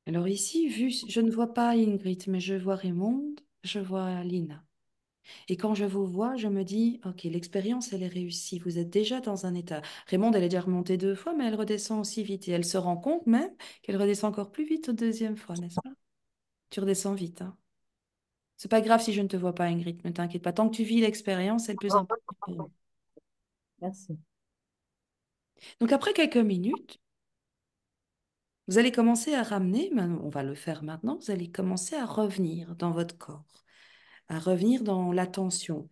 Alors ici, je ne vois pas Ingrid, mais je vois Raymond, je vois Lina. Et quand je vous vois, je me dis, ok, l'expérience, elle est réussie. Vous êtes déjà dans un état. Raymond, elle est déjà remontée 2 fois, mais elle redescend aussi vite. Et elle se rend compte même qu'elle redescend encore plus vite au deuxième fois, n'est-ce pas? Tu redescends vite, hein. C'est pas grave si je ne te vois pas, Ingrid, ne t'inquiète pas. Tant que tu vis l'expérience, c'est le plus important pour nous. Merci. Donc après quelques minutes, vous allez commencer à ramener, on va le faire maintenant, vous allez commencer à revenir dans votre corps, à revenir dans l'attention,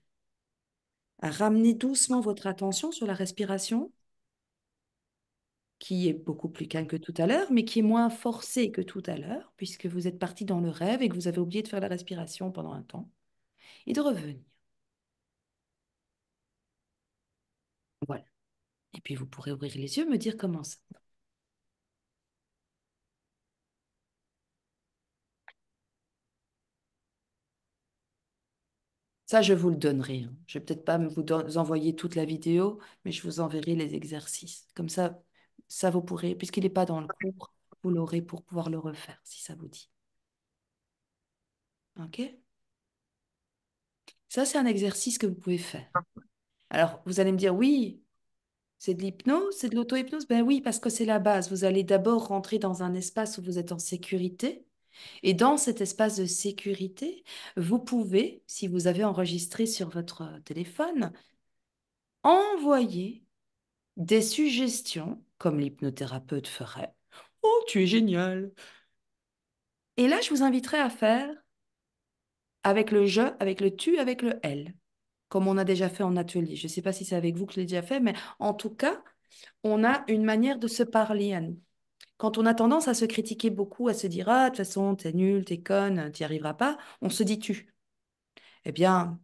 à ramener doucement votre attention sur la respiration, qui est beaucoup plus calme que tout à l'heure, mais qui est moins forcée que tout à l'heure, puisque vous êtes parti dans le rêve et que vous avez oublié de faire la respiration pendant un temps, et de revenir. Voilà. Et puis vous pourrez ouvrir les yeux, me dire comment ça. Ça, je vous le donnerai, hein. Je vais peut-être pas vous envoyer toute la vidéo, mais je vous enverrai les exercices. Comme ça vous pourrez, puisqu'il n'est pas dans le cours, vous l'aurez pour pouvoir le refaire, si ça vous dit. OK? Ça, c'est un exercice que vous pouvez faire. Alors, vous allez me dire, oui, c'est de l'hypnose, c'est de l'auto-hypnose. Ben oui, parce que c'est la base. Vous allez d'abord rentrer dans un espace où vous êtes en sécurité. Et dans cet espace de sécurité, vous pouvez, si vous avez enregistré sur votre téléphone, envoyer des suggestions, comme l'hypnothérapeute ferait. Oh, tu es génial. Et là, je vous inviterai à faire avec le je, avec le tu, avec le elle, comme on a déjà fait en atelier. Je ne sais pas si c'est avec vous que je l'ai déjà fait, mais en tout cas, on a une manière de se parler à nous. Quand on a tendance à se critiquer beaucoup, à se dire, ah, de toute façon, t'es nul, t'es conne, t'y arriveras pas, on se dit tu. Eh bien,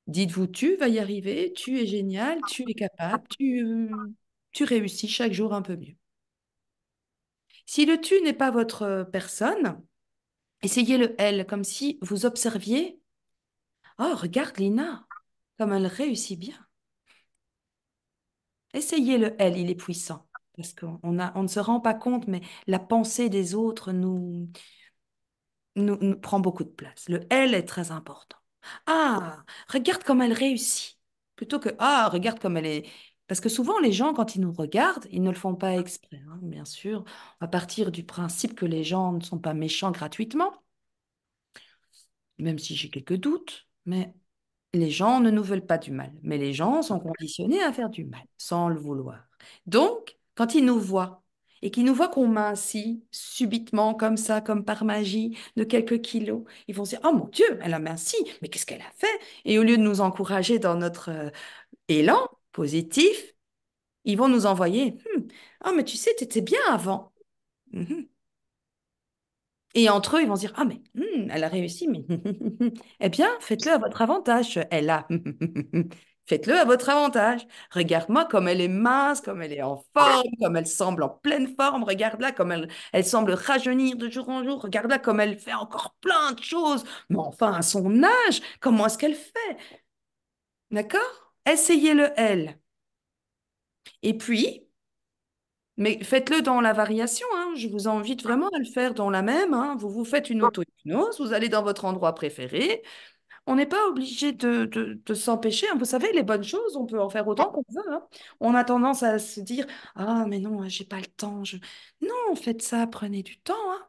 dites-vous, tu vas y arriver, tu es génial, tu es capable, tu réussis chaque jour un peu mieux. Si le tu n'est pas votre personne, essayez le elle, comme si vous observiez, oh, regarde Lina, comme elle réussit bien. Essayez le elle, il est puissant. Parce on ne se rend pas compte, mais la pensée des autres nous prend beaucoup de place. Le elle est très important. Ah, regarde comme elle réussit. Plutôt que, ah, regarde comme elle est. Parce que souvent, les gens, quand ils nous regardent, ils ne le font pas exprès, hein, bien sûr. À partir du principe que les gens ne sont pas méchants gratuitement, même si j'ai quelques doutes, mais les gens ne nous veulent pas du mal. Mais les gens sont conditionnés à faire du mal, sans le vouloir. Donc, quand ils nous voient, et qu'ils nous voient qu'on mincit subitement, comme ça, comme par magie, de quelques kilos, ils vont se dire, oh mon Dieu, elle a minci, mais qu'est-ce qu'elle a fait? Et au lieu de nous encourager dans notre élan positif, ils vont nous envoyer, oh mais tu sais, tu étais bien avant. Mhm. Et entre eux, ils vont se dire, ah mais elle a réussi, mais eh bien, faites-le à votre avantage, elle a. Faites-le à votre avantage. Regarde-moi comme elle est mince, comme elle est en forme, comme elle semble en pleine forme. Regarde-la comme elle semble rajeunir de jour en jour. Regarde-la comme elle fait encore plein de choses. Mais enfin, à son âge, comment est-ce qu'elle fait? D'accord? Essayez-le, elle. Et puis, mais faites-le dans la variation, hein. Je vous invite vraiment à le faire dans la même, hein. Vous vous faites une auto-hypnose, vous allez dans votre endroit préféré. On n'est pas obligé de s'empêcher, hein. Vous savez, les bonnes choses, on peut en faire autant qu'on veut, hein. On a tendance à se dire, ah, mais non, j'ai pas le temps. Non, faites ça, prenez du temps, hein.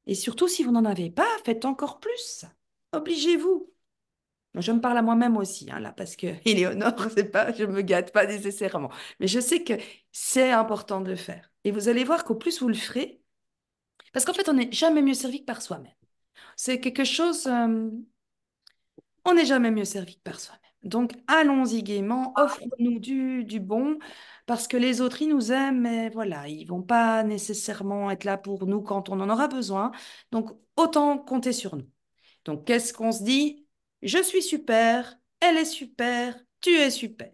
Et surtout, si vous n'en avez pas, faites encore plus. Obligez-vous. Je me parle à moi-même aussi, hein, là, parce que Éléonore, c'est pas, je me gâte pas nécessairement. Mais je sais que c'est important de le faire. Et vous allez voir qu'au plus vous le ferez, parce qu'en fait, on n'est jamais mieux servi que par soi-même. C'est quelque chose, on n'est jamais mieux servi que par soi-même. Donc, allons-y gaiement, offrons-nous du bon, parce que les autres, ils nous aiment, mais voilà, ils vont pas nécessairement être là pour nous quand on en aura besoin. Donc, autant compter sur nous. Donc, qu'est-ce qu'on se dit? je suis super, elle est super, tu es super.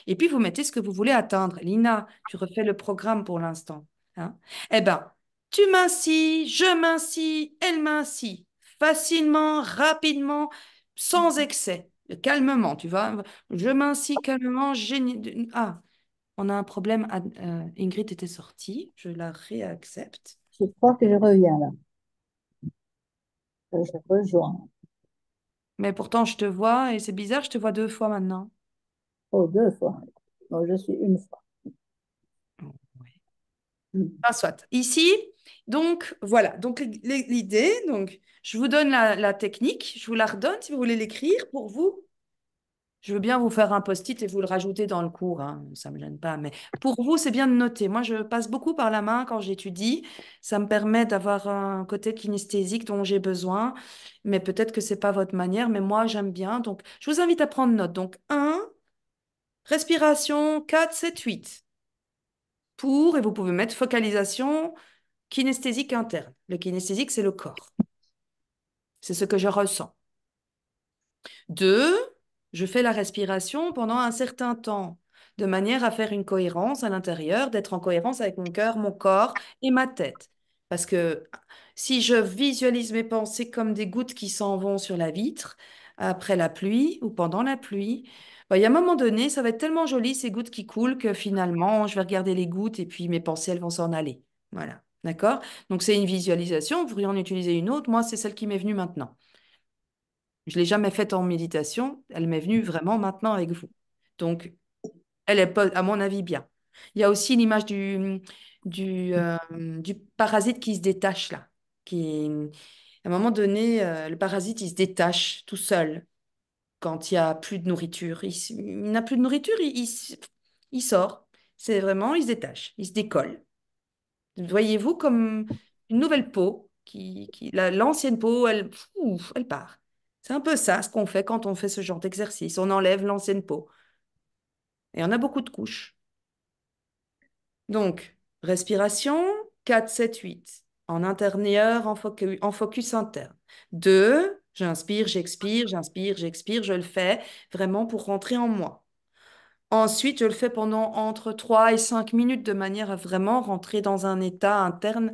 Et puis, vous mettez ce que vous voulez atteindre. Lina, tu refais le programme pour l'instant. Hein. Eh bien, tu m'incies, je m'incies, elle m'incie. Facilement, rapidement, sans excès. Calmement, tu vois. Je m'incies calmement. Ah, on a un problème. Ingrid était sortie. Je la réaccepte. Je crois que je reviens là. Je rejoins. Mais pourtant, je te vois et c'est bizarre, je te vois 2 fois maintenant. Oh, deux fois. Bon, je suis une fois. Oh, ouais. Mm. Ah, soit. Ici, donc voilà. Donc l'idée, donc je vous donne la technique, je vous la redonne si vous voulez l'écrire pour vous. Je veux bien vous faire un post-it et vous le rajouter dans le cours, hein, ça ne me gêne pas. Mais pour vous, c'est bien de noter. Moi, je passe beaucoup par la main quand j'étudie. Ça me permet d'avoir un côté kinesthésique dont j'ai besoin. Mais peut-être que ce n'est pas votre manière, mais moi, j'aime bien. Donc, je vous invite à prendre note. Donc, un, respiration, 4, 7, 8. Et vous pouvez mettre focalisation kinesthésique interne. Le kinesthésique, c'est le corps. C'est ce que je ressens. 2, je fais la respiration pendant un certain temps, de manière à faire une cohérence à l'intérieur, d'être en cohérence avec mon cœur, mon corps et ma tête. Parce que si je visualise mes pensées comme des gouttes qui s'en vont sur la vitre, après la pluie ou pendant la pluie, bah, il y a un moment donné, ça va être tellement joli, ces gouttes qui coulent, que finalement, je vais regarder les gouttes et puis mes pensées, elles vont s'en aller. Voilà. D'accord? Donc, c'est une visualisation. Vous pourriez en utiliser une autre. Moi, c'est celle qui m'est venue maintenant. Je ne l'ai jamais faite en méditation. Elle m'est venue vraiment maintenant avec vous. Donc, elle est, à mon avis, bien. Il y a aussi l'image du parasite qui se détache là. À un moment donné, le parasite, il se détache tout seul quand il n'y a plus de nourriture. Il n'a plus de nourriture, il sort. C'est vraiment, il se détache, il se décolle. Voyez-vous comme une nouvelle peau, l'ancienne peau, elle part. C'est un peu ça ce qu'on fait quand on fait ce genre d'exercice. On enlève l'ancienne peau. Et on a beaucoup de couches. Donc, respiration, 4, 7, 8. En intérieur, en focus interne. 2, j'inspire, j'expire, j'inspire, j'expire. Je le fais vraiment pour rentrer en moi. Ensuite, je le fais pendant entre 3 et 5 minutes de manière à vraiment rentrer dans un état interne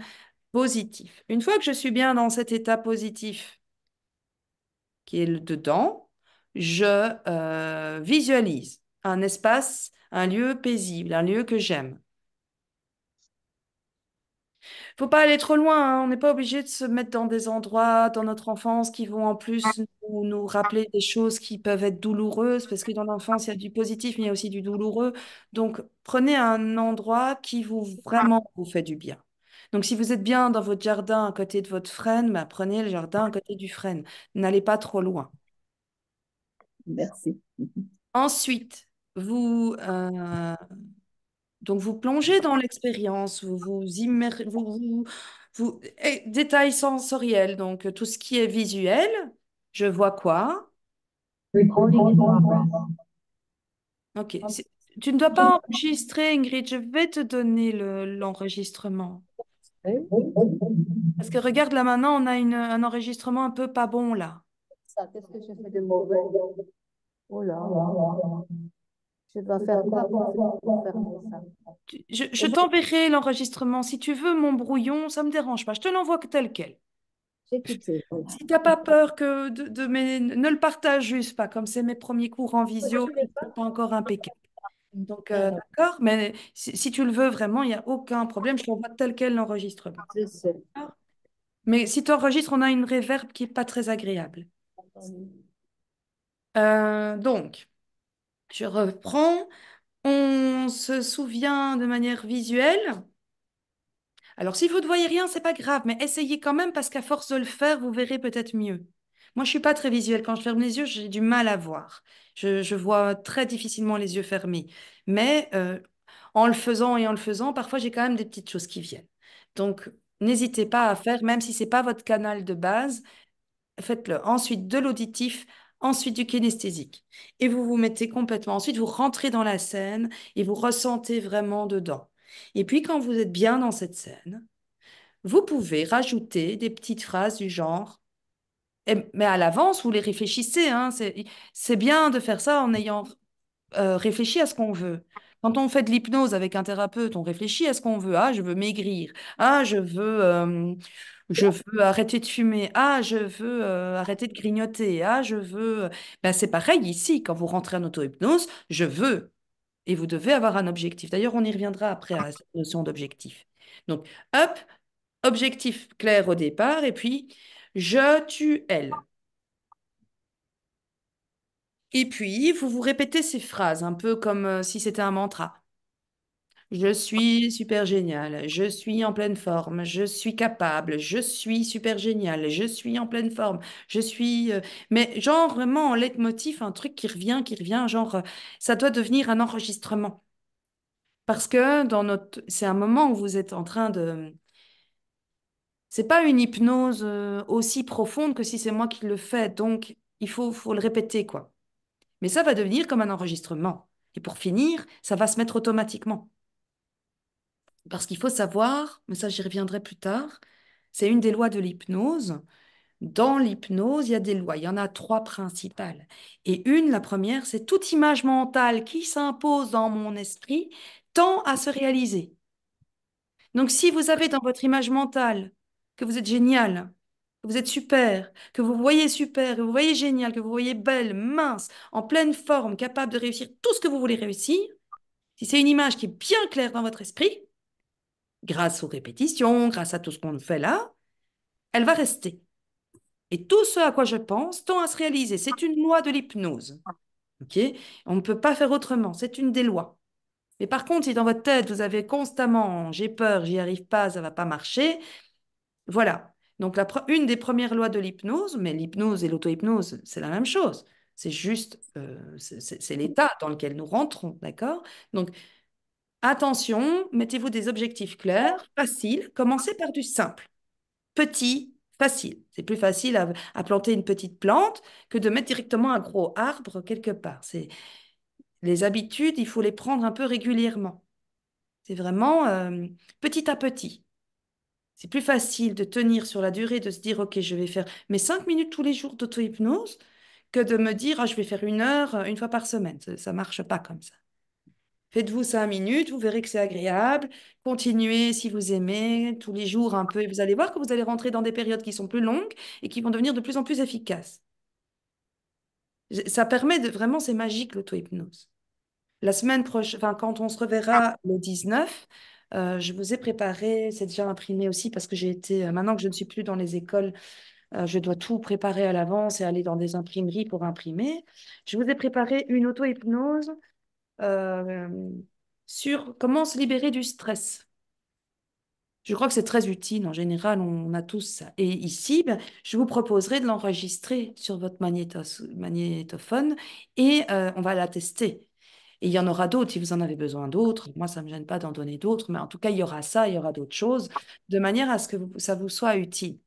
positif. Une fois que je suis bien dans cet état positif qui est le dedans, je visualise un espace, un lieu paisible, un lieu que j'aime. Faut pas aller trop loin, hein. On n'est pas obligé de se mettre dans des endroits dans notre enfance qui vont en plus nous rappeler des choses qui peuvent être douloureuses, parce que dans l'enfance, il y a du positif, mais il y a aussi du douloureux. Donc, prenez un endroit qui vraiment vous fait du bien. Donc, si vous êtes bien dans votre jardin à côté de votre frêne, bah, prenez le jardin à côté du frêne. N'allez pas trop loin. Merci. Ensuite, donc, vous plongez dans l'expérience, détails sensoriels, donc tout ce qui est visuel, je vois quoi? Recording in progress. Ok. Tu ne dois pas enregistrer, Ingrid, je vais te donner l'enregistrement. Oui, Parce que regarde là maintenant, on a un enregistrement un peu pas bon là. ça, qu'est-ce que je fais de mauvais? Oh là, je dois faire quoi pour fermer ça? Je t'enverrai l'enregistrement. Si tu veux mon brouillon, ça ne me dérange pas. Je te l'envoie tel quel. J'ai quitté. Si tu n'as pas peur ne le partage juste pas, comme c'est mes premiers cours en Je visio, ne ils vais ne sont pas. pas encore impeccables. Donc, Alors, d'accord, mais si tu le veux vraiment, il n'y a aucun problème, je t'envoie tel quel l'enregistrement. je sais. D'accord. Mais si tu enregistres, on a une réverb qui n'est pas très agréable. Donc, je reprends. On se souvient de manière visuelle. Alors, si vous ne voyez rien, c'est pas grave, mais essayez quand même parce qu'à force de le faire, vous verrez peut-être mieux. Moi, je suis pas très visuelle. Quand je ferme les yeux, j'ai du mal à voir. Je vois très difficilement les yeux fermés. Mais en le faisant et en le faisant, parfois, j'ai quand même des petites choses qui viennent. Donc, n'hésitez pas à faire, même si c'est pas votre canal de base, faites-le. Ensuite, de l'auditif, ensuite du kinesthésique. Et vous vous mettez complètement. Ensuite, vous rentrez dans la scène et vous ressentez vraiment dedans. Et puis, quand vous êtes bien dans cette scène, vous pouvez rajouter des petites phrases du genre Mais à l'avance, vous les réfléchissez, hein, c'est bien de faire ça en ayant réfléchi à ce qu'on veut. Quand on fait de l'hypnose avec un thérapeute, on réfléchit à ce qu'on veut. Ah, je veux maigrir. Ah, je veux arrêter de fumer. Ah, je veux arrêter de grignoter. Ah, je veux. Ben, c'est pareil ici. Quand vous rentrez en auto-hypnose, je veux. Et vous devez avoir un objectif. D'ailleurs, on y reviendra après à cette notion d'objectif. Donc, hop, objectif clair au départ. Et puis, je tue elle. Et puis, vous vous répétez ces phrases, un peu comme si c'était un mantra. Je suis super génial, je suis en pleine forme, je suis capable, je suis super génial, je suis en pleine forme, je suis... Mais genre vraiment en leitmotiv, un truc qui revient, genre ça doit devenir un enregistrement. Parce que c'est un moment où vous êtes en train de... C'est pas une hypnose aussi profonde que si c'est moi qui le fais, donc faut le répéter, quoi. Mais ça va devenir comme un enregistrement. Et pour finir, ça va se mettre automatiquement. Parce qu'il faut savoir, mais ça j'y reviendrai plus tard, c'est une des lois de l'hypnose. Dans l'hypnose, il y a des lois, il y en a trois principales. Et la première, c'est toute image mentale qui s'impose dans mon esprit tend à se réaliser. Donc si vous avez dans votre image mentale que vous êtes génial, que vous êtes super, que vous voyez super, que vous voyez génial, que vous voyez belle, mince, en pleine forme, capable de réussir tout ce que vous voulez réussir, si c'est une image qui est bien claire dans votre esprit, grâce aux répétitions, grâce à tout ce qu'on fait là, elle va rester. Et tout ce à quoi je pense tend à se réaliser. C'est une loi de l'hypnose. Ok. On ne peut pas faire autrement. C'est une des lois. Mais par contre, si dans votre tête, vous avez constamment j'ai peur, j'y arrive pas, ça va pas marcher, voilà. Donc, une des premières lois de l'hypnose, mais l'hypnose et l'auto-hypnose, c'est la même chose. C'est juste, c'est l'état dans lequel nous rentrons, d'accord? Donc, attention, mettez-vous des objectifs clairs, faciles, commencez par du simple. Petit, facile. C'est plus facile à planter une petite plante que de mettre directement un gros arbre quelque part. Les habitudes, il faut les prendre un peu régulièrement. C'est vraiment petit à petit. C'est plus facile de tenir sur la durée, de se dire, OK, je vais faire mes 5 minutes tous les jours d'auto-hypnose que de me dire, ah, je vais faire 1 heure une fois par semaine. Ça ne marche pas comme ça. Faites-vous 5 minutes, vous verrez que c'est agréable. Continuez si vous aimez, tous les jours un peu, et vous allez voir que vous allez rentrer dans des périodes qui sont plus longues et qui vont devenir de plus en plus efficaces. Ça permet de vraiment, c'est magique l'auto-hypnose. La semaine prochaine, enfin, quand on se reverra le 19, je vous ai préparé, c'est déjà imprimé aussi parce que maintenant que je ne suis plus dans les écoles, je dois tout préparer à l'avance et aller dans des imprimeries pour imprimer. Je vous ai préparé une auto-hypnose euh, sur comment se libérer du stress. Je crois que c'est très utile. En général, on a tous ça. Et ici, ben, je vous proposerai de l'enregistrer sur votre magnétophone et on va la tester. Et il y en aura d'autres si vous en avez besoin d'autres. Moi, ça ne me gêne pas d'en donner d'autres, mais en tout cas, il y aura ça, il y aura d'autres choses, de manière à ce que ça vous soit utile.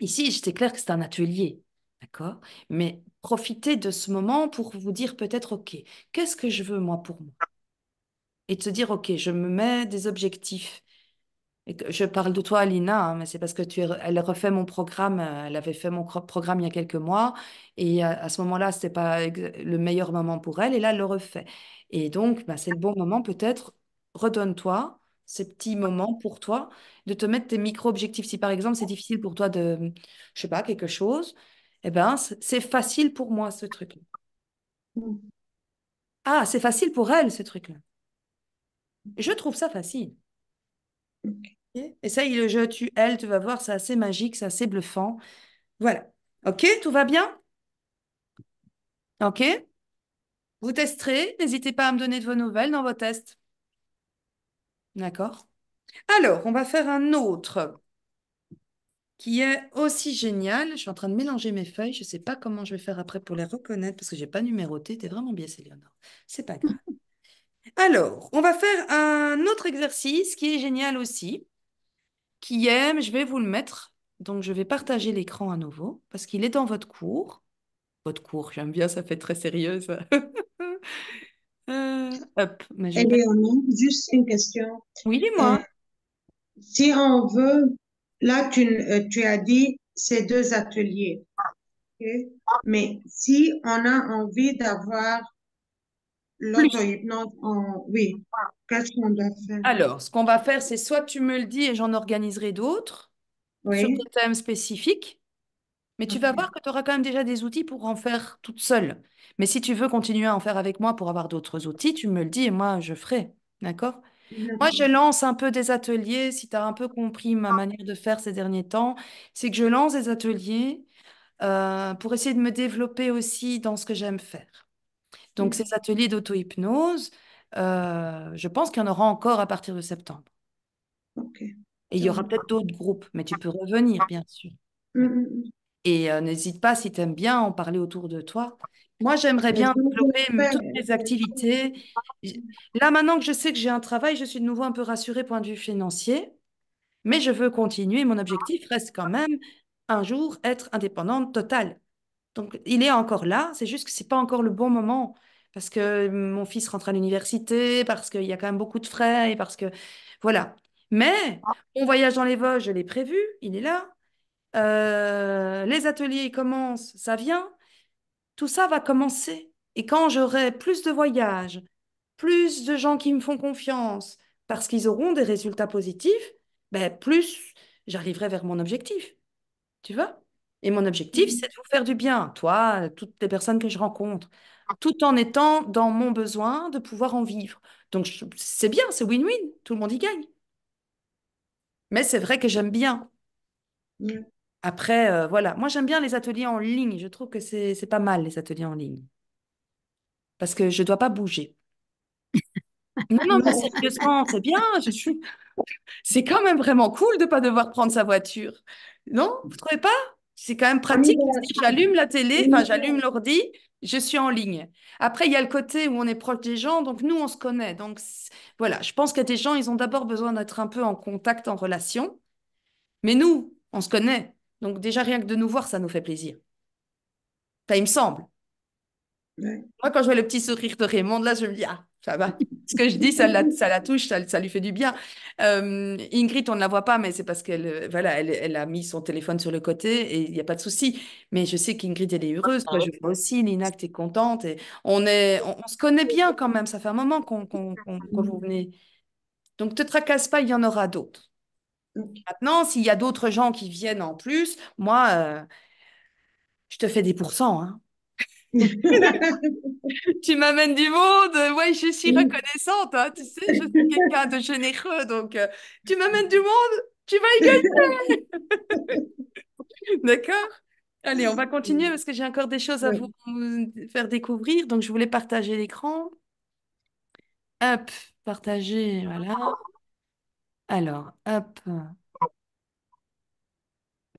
Ici, j'étais clair que c'est un atelier, d'accord? Mais profitez de ce moment pour vous dire peut-être, OK, qu'est-ce que je veux moi pour moi? Et de se dire, OK, je me mets des objectifs. Je parle de toi, Alina, hein, mais c'est parce que elle refait mon programme. Elle avait fait mon programme il y a quelques mois. Et à ce moment-là, ce n'était pas le meilleur moment pour elle. Et là, elle le refait. Et donc, bah, c'est le bon moment, peut-être. Redonne-toi ces petits moments pour toi, de te mettre tes micro-objectifs. Si par exemple, c'est difficile pour toi de, je sais pas, quelque chose, eh ben, c'est facile pour moi, ce truc-là. Ah, c'est facile pour elle, ce truc-là. Je trouve ça facile. Ok. Essaye le jeu, elle, tu vas voir, c'est assez magique, c'est assez bluffant. Voilà. OK, tout va bien? OK. Vous testerez. N'hésitez pas à me donner de vos nouvelles dans vos tests. D'accord. Alors, on va faire un autre qui est aussi génial. Je suis en train de mélanger mes feuilles. Je ne sais pas comment je vais faire après pour les reconnaître parce que je n'ai pas numéroté. T'es vraiment bien, Céléonore. C'est pas grave. Alors, on va faire un autre exercice qui est génial aussi, qui est, je vais vous le mettre. Donc, je vais partager l'écran à nouveau parce qu'il est dans votre cours. Votre cours, j'aime bien, ça fait très sérieux, ça. Hop, mais je vais pas... Éléonore, juste une question. Oui, Euh, dis-moi. si on veut, là, tu as dit ces deux ateliers. Ok? Mais si on a envie d'avoir Plus. l'auto-hypnose, oui, qu'est-ce qu'on doit faire? Alors, ce qu'on va faire, c'est soit tu me le dis et j'en organiserai d'autres sur des Oui, thèmes spécifiques, mais tu vas ok. voir que tu auras quand même déjà des outils pour en faire toute seule. Mais si tu veux continuer à en faire avec moi pour avoir d'autres outils, tu me le dis et moi, je ferai. D'accord? Moi, je D'accord. lance un peu des ateliers, si tu as un peu compris ma manière de faire ces derniers temps, c'est que je lance des ateliers pour essayer de me développer aussi dans ce que j'aime faire. Donc, ces ateliers d'auto-hypnose, je pense qu'il y en aura encore à partir de septembre. Ok. Et il y Ça aura va. peut-être d'autres groupes, mais tu peux revenir, bien sûr. Ouais. Mm. Et n'hésite pas, si tu aimes bien, en parler autour de toi. Moi, j'aimerais Mais bien je développer vais faire, toutes mes activités. Là, maintenant que je sais que j'ai un travail, je suis de nouveau un peu rassurée point de vue financier, mais je veux continuer. Mon objectif reste quand même un jour être indépendante totale. Donc, il est encore là, c'est juste que c'est pas encore le bon moment parce que mon fils rentre à l'université, parce qu'il y a quand même beaucoup de frais et parce que voilà. Mais mon voyage dans les Vosges, je l'ai prévu, il est là. Les ateliers commencent, ça vient. Tout ça va commencer. Et quand j'aurai plus de voyages, plus de gens qui me font confiance, parce qu'ils auront des résultats positifs, ben plus j'arriverai vers mon objectif. Tu vois? Et mon objectif, c'est de vous faire du bien, toi, toutes les personnes que je rencontre, tout en étant dans mon besoin de pouvoir en vivre. Donc, c'est bien, c'est win-win, tout le monde y gagne. Mais c'est vrai que j'aime bien. Mm. Après, voilà, moi j'aime bien les ateliers en ligne. Je trouve que c'est pas mal, les ateliers en ligne, parce que je dois pas bouger. Non, non, mais Non. sérieusement, c'est bien. C'est quand même vraiment cool de pas devoir prendre sa voiture. Non? Vous trouvez pas? C'est quand même On y pratique. va. J'allume la télé, enfin On j'allume l'ordi, je suis en ligne. Après, il y a le côté où on est proche des gens, donc nous, on se connaît. Donc voilà, je pense que des gens, ils ont d'abord besoin d'être un peu en contact, en relation. Mais nous, on se connaît. Donc déjà, rien que de nous voir, ça nous fait plaisir. Ça, il me semble. ouais. Moi, quand je vois le petit sourire de Raymond, là, je me dis, ah, ça va. Ce que je dis, ça la touche, ça lui fait du bien. Ingrid, on ne la voit pas, mais c'est parce qu'elle, elle a mis son téléphone sur le côté et il n'y a pas de souci. Mais je sais qu'Ingrid, elle est heureuse. Toi, je vois aussi, Lina, que tu es contente. Et on se connaît bien quand même. Ça fait un moment que vous venez. Donc, te tracasse pas, il y en aura d'autres. Ok. Maintenant, s'il y a d'autres gens qui viennent en plus, moi, je te fais des pourcents, hein. Tu m'amènes du monde, ouais, je suis reconnaissante, hein, tu sais, je suis quelqu'un de généreux, donc tu m'amènes du monde, tu vas y gagner, d'accord? Allez, on va continuer parce que j'ai encore des choses à vous Oui. faire découvrir, donc je voulais partager l'écran. Hop, partager, voilà. Alors, hop,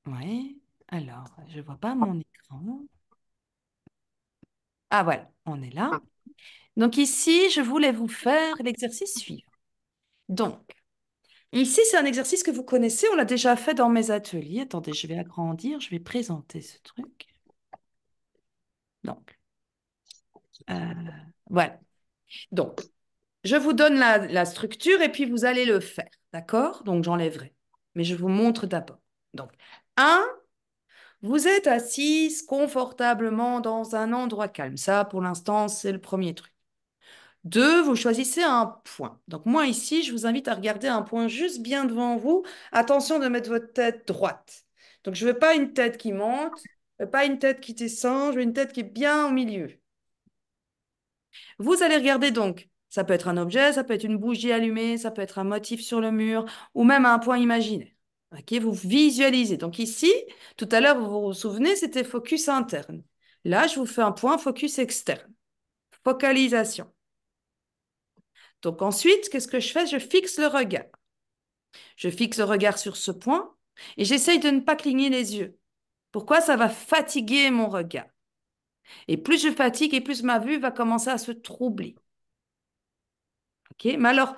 ouais. Alors, je vois pas mon écran. Ah voilà, on est là. Donc ici, je voulais vous faire l'exercice suivant. Donc, ici, c'est un exercice que vous connaissez, on l'a déjà fait dans mes ateliers. Attendez, je vais agrandir, je vais présenter ce truc. Donc, euh, voilà. Donc, je vous donne la structure et puis vous allez le faire, d'accord? Donc, j'enlèverai. Mais je vous montre d'abord. Donc, un, vous êtes assise confortablement dans un endroit calme. Ça, pour l'instant, c'est le premier truc. Deux, vous choisissez un point. Donc moi ici, je vous invite à regarder un point juste bien devant vous. Attention de mettre votre tête droite. Donc je veux pas une tête qui monte, je veux pas une tête qui descend, je veux une tête qui est bien au milieu. Vous allez regarder donc, ça peut être un objet, ça peut être une bougie allumée, ça peut être un motif sur le mur ou même un point imaginaire. Ok, vous visualisez. Donc ici, tout à l'heure, vous vous souvenez, c'était focus interne. Là, je vous fais un point focus externe. Focalisation. Donc ensuite, qu'est-ce que je fais? Je fixe le regard. Je fixe le regard sur ce point et j'essaye de ne pas cligner les yeux. Pourquoi? Ça va fatiguer mon regard. Et plus je fatigue et plus ma vue va commencer à se troubler. Ok? Mais alors,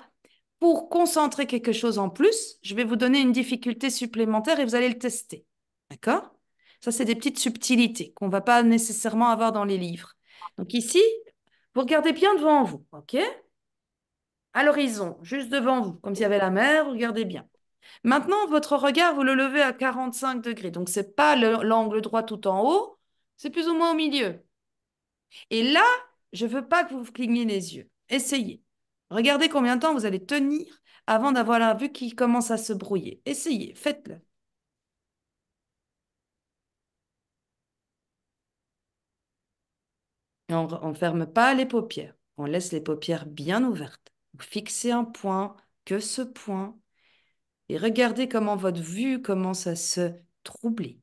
pour concentrer quelque chose en plus, je vais vous donner une difficulté supplémentaire et vous allez le tester. D'accord? Ça, c'est des petites subtilités qu'on ne va pas nécessairement avoir dans les livres. Donc ici, vous regardez bien devant vous. OK? À l'horizon, juste devant vous, comme s'il y avait la mer, regardez bien. Maintenant, votre regard, vous le levez à 45 degrés. Donc, ce n'est pas l'angle droit tout en haut, c'est plus ou moins au milieu. Et là, je ne veux pas que vous cligniez les yeux. Essayez. Regardez combien de temps vous allez tenir avant d'avoir la vue qui commence à se brouiller. Essayez, faites-le. Et on ne ferme pas les paupières. On laisse les paupières bien ouvertes. Vous fixez un point, que ce point, et regardez comment votre vue commence à se troubler.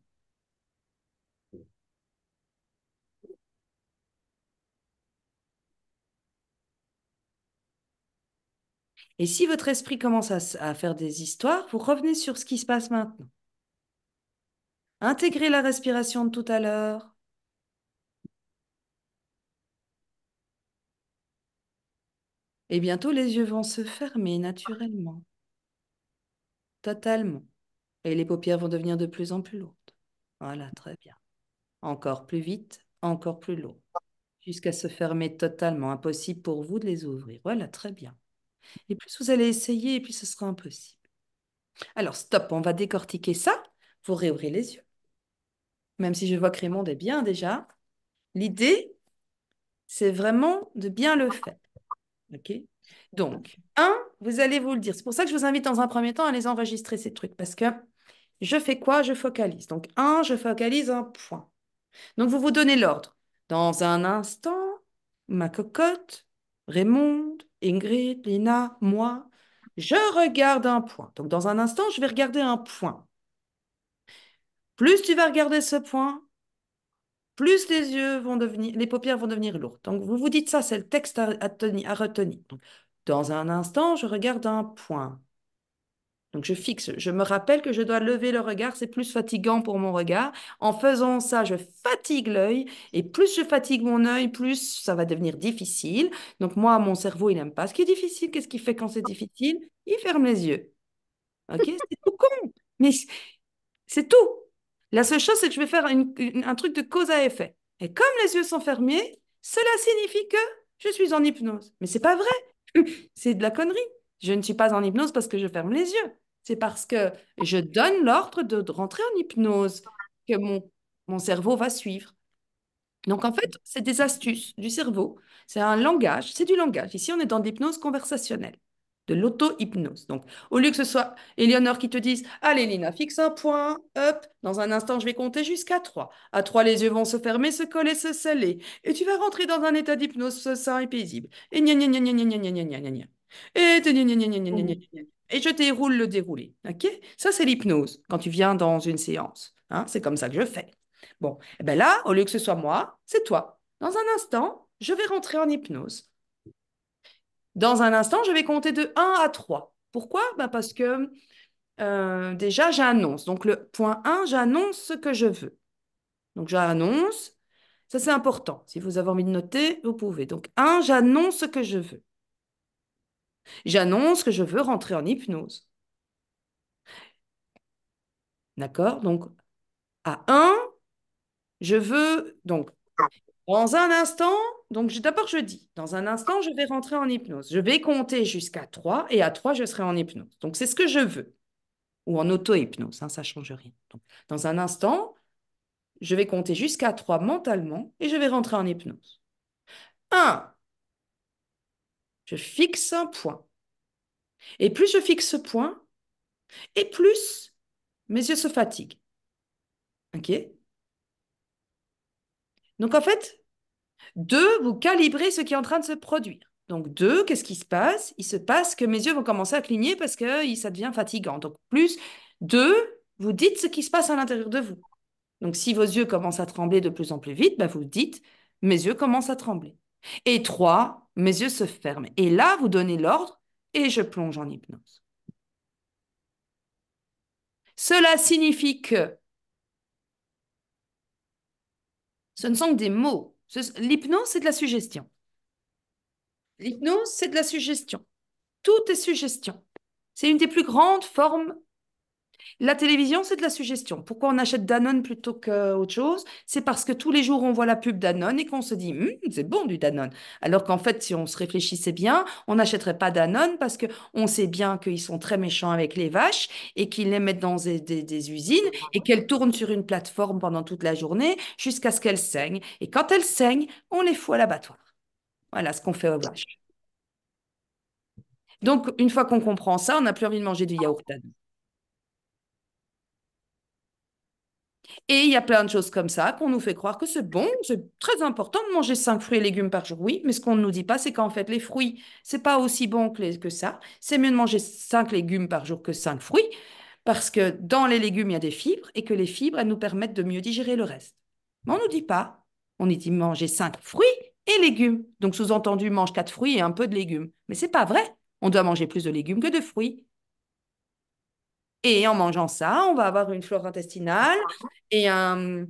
Et si votre esprit commence à faire des histoires, vous revenez sur ce qui se passe maintenant. Intégrez la respiration de tout à l'heure. Et bientôt, les yeux vont se fermer naturellement, totalement. Et les paupières vont devenir de plus en plus lourdes. Voilà, très bien. Encore plus vite, encore plus lourd, jusqu'à se fermer totalement. Impossible pour vous de les ouvrir. Voilà, très bien. Et plus vous allez essayer, et plus ce sera impossible. Alors, stop, on va décortiquer ça. Vous réouvrez les yeux. Même si je vois que Raymond est bien déjà, l'idée, c'est vraiment de bien le faire. OK? Donc, vous allez vous le dire. C'est pour ça que je vous invite dans un premier temps à les enregistrer, ces trucs, parce que je fais quoi? Je focalise. Donc, je focalise un point. Donc, vous vous donnez l'ordre. Dans un instant, ma cocotte, Raymond, Ingrid, Lina, moi, je regarde un point. Donc, dans un instant, je vais regarder un point. Plus tu vas regarder ce point, plus les paupières vont devenir lourdes. Donc, vous vous dites ça, c'est le texte à retenir. Donc, dans un instant, je regarde un point. Donc, je fixe, je me rappelle que je dois lever le regard, c'est plus fatigant pour mon regard. En faisant ça, je fatigue l'œil, et plus je fatigue mon œil, plus ça va devenir difficile. Donc, moi, mon cerveau, il n'aime pas ce qui est difficile. Qu'est-ce qu'il fait quand c'est difficile? Il ferme les yeux. OK? C'est tout con, mais c'est tout. La seule chose, c'est que je vais faire un truc de cause à effet. Et comme les yeux sont fermés, cela signifie que je suis en hypnose. Mais c'est pas vrai. C'est de la connerie. Je ne suis pas en hypnose parce que je ferme les yeux. C'est parce que je donne l'ordre de rentrer en hypnose que mon cerveau va suivre. Donc, en fait, c'est des astuces du cerveau. C'est un langage, c'est du langage. Ici, on est dans de l'hypnose conversationnelle, de l'auto-hypnose. Donc, au lieu que ce soit Éléonore qui te dise, allez, Lina, fixe un point, hop, dans un instant, je vais compter jusqu'à 3. À 3, les yeux vont se fermer, se coller, se sceller. Et tu vas rentrer dans un état d'hypnose sain et paisible. Et gna gna gna gna gna gna gna gna gna gna. Et gna gna gna gna gna gna gna gna. Et je déroule le déroulé. OK? Ça, c'est l'hypnose quand tu viens dans une séance. Hein, c'est comme ça que je fais. Bon, eh ben là, au lieu que ce soit moi, c'est toi. Dans un instant, je vais rentrer en hypnose. Dans un instant, je vais compter de 1 à 3. Pourquoi? Ben parce que déjà, j'annonce. Donc, le point 1, j'annonce ce que je veux. Donc, j'annonce. Ça, c'est important. Si vous avez envie de noter, vous pouvez. Donc, 1, j'annonce ce que je veux. J'annonce que je veux rentrer en hypnose. D'accord? Donc, à 1, je veux. Donc, dans un instant, donc d'abord je dis, dans un instant, je vais rentrer en hypnose. Je vais compter jusqu'à 3 et à 3 je serai en hypnose. Donc, c'est ce que je veux. Ou en auto-hypnose, hein, ça ne change rien. Donc, dans un instant, je vais compter jusqu'à 3 mentalement et je vais rentrer en hypnose. 1, je fixe un point. Et plus je fixe ce point, et plus mes yeux se fatiguent. OK? Donc, en fait, 2, vous calibrez ce qui est en train de se produire. Donc 2, qu'est-ce qui se passe? Il se passe que mes yeux vont commencer à cligner parce que ça devient fatigant. Donc plus 2, vous dites ce qui se passe à l'intérieur de vous. Donc si vos yeux commencent à trembler de plus en plus vite, ben, vous dites mes yeux commencent à trembler. Et 3, mes yeux se ferment. Et là, vous donnez l'ordre et je plonge en hypnose. Cela signifie que ce ne sont que des mots. L'hypnose, c'est de la suggestion. L'hypnose, c'est de la suggestion. Tout est suggestion. C'est une des plus grandes formes. La télévision, c'est de la suggestion. Pourquoi on achète Danone plutôt qu'autre chose? C'est parce que tous les jours, on voit la pub Danone et qu'on se dit, c'est bon du Danone. Alors qu'en fait, si on se réfléchissait bien, on n'achèterait pas Danone parce qu'on sait bien qu'ils sont très méchants avec les vaches et qu'ils les mettent dans des usines et qu'elles tournent sur une plateforme pendant toute la journée jusqu'à ce qu'elles saignent. Et quand elles saignent, on les fout à l'abattoir. Voilà ce qu'on fait aux vaches. Donc, une fois qu'on comprend ça, on n'a plus envie de manger du yaourt Danone. Et il y a plein de choses comme ça qu'on nous fait croire que c'est bon, c'est très important de manger 5 fruits et légumes par jour. Oui, mais ce qu'on ne nous dit pas, c'est qu'en fait, les fruits, c'est pas aussi bon que ça. C'est mieux de manger 5 légumes par jour que 5 fruits, parce que dans les légumes, il y a des fibres et que les fibres, elles nous permettent de mieux digérer le reste. Mais on ne nous dit pas. On nous dit manger 5 fruits et légumes. Donc, sous-entendu, mange 4 fruits et un peu de légumes. Mais c'est pas vrai. On doit manger plus de légumes que de fruits. Et en mangeant ça, on va avoir une flore intestinale et un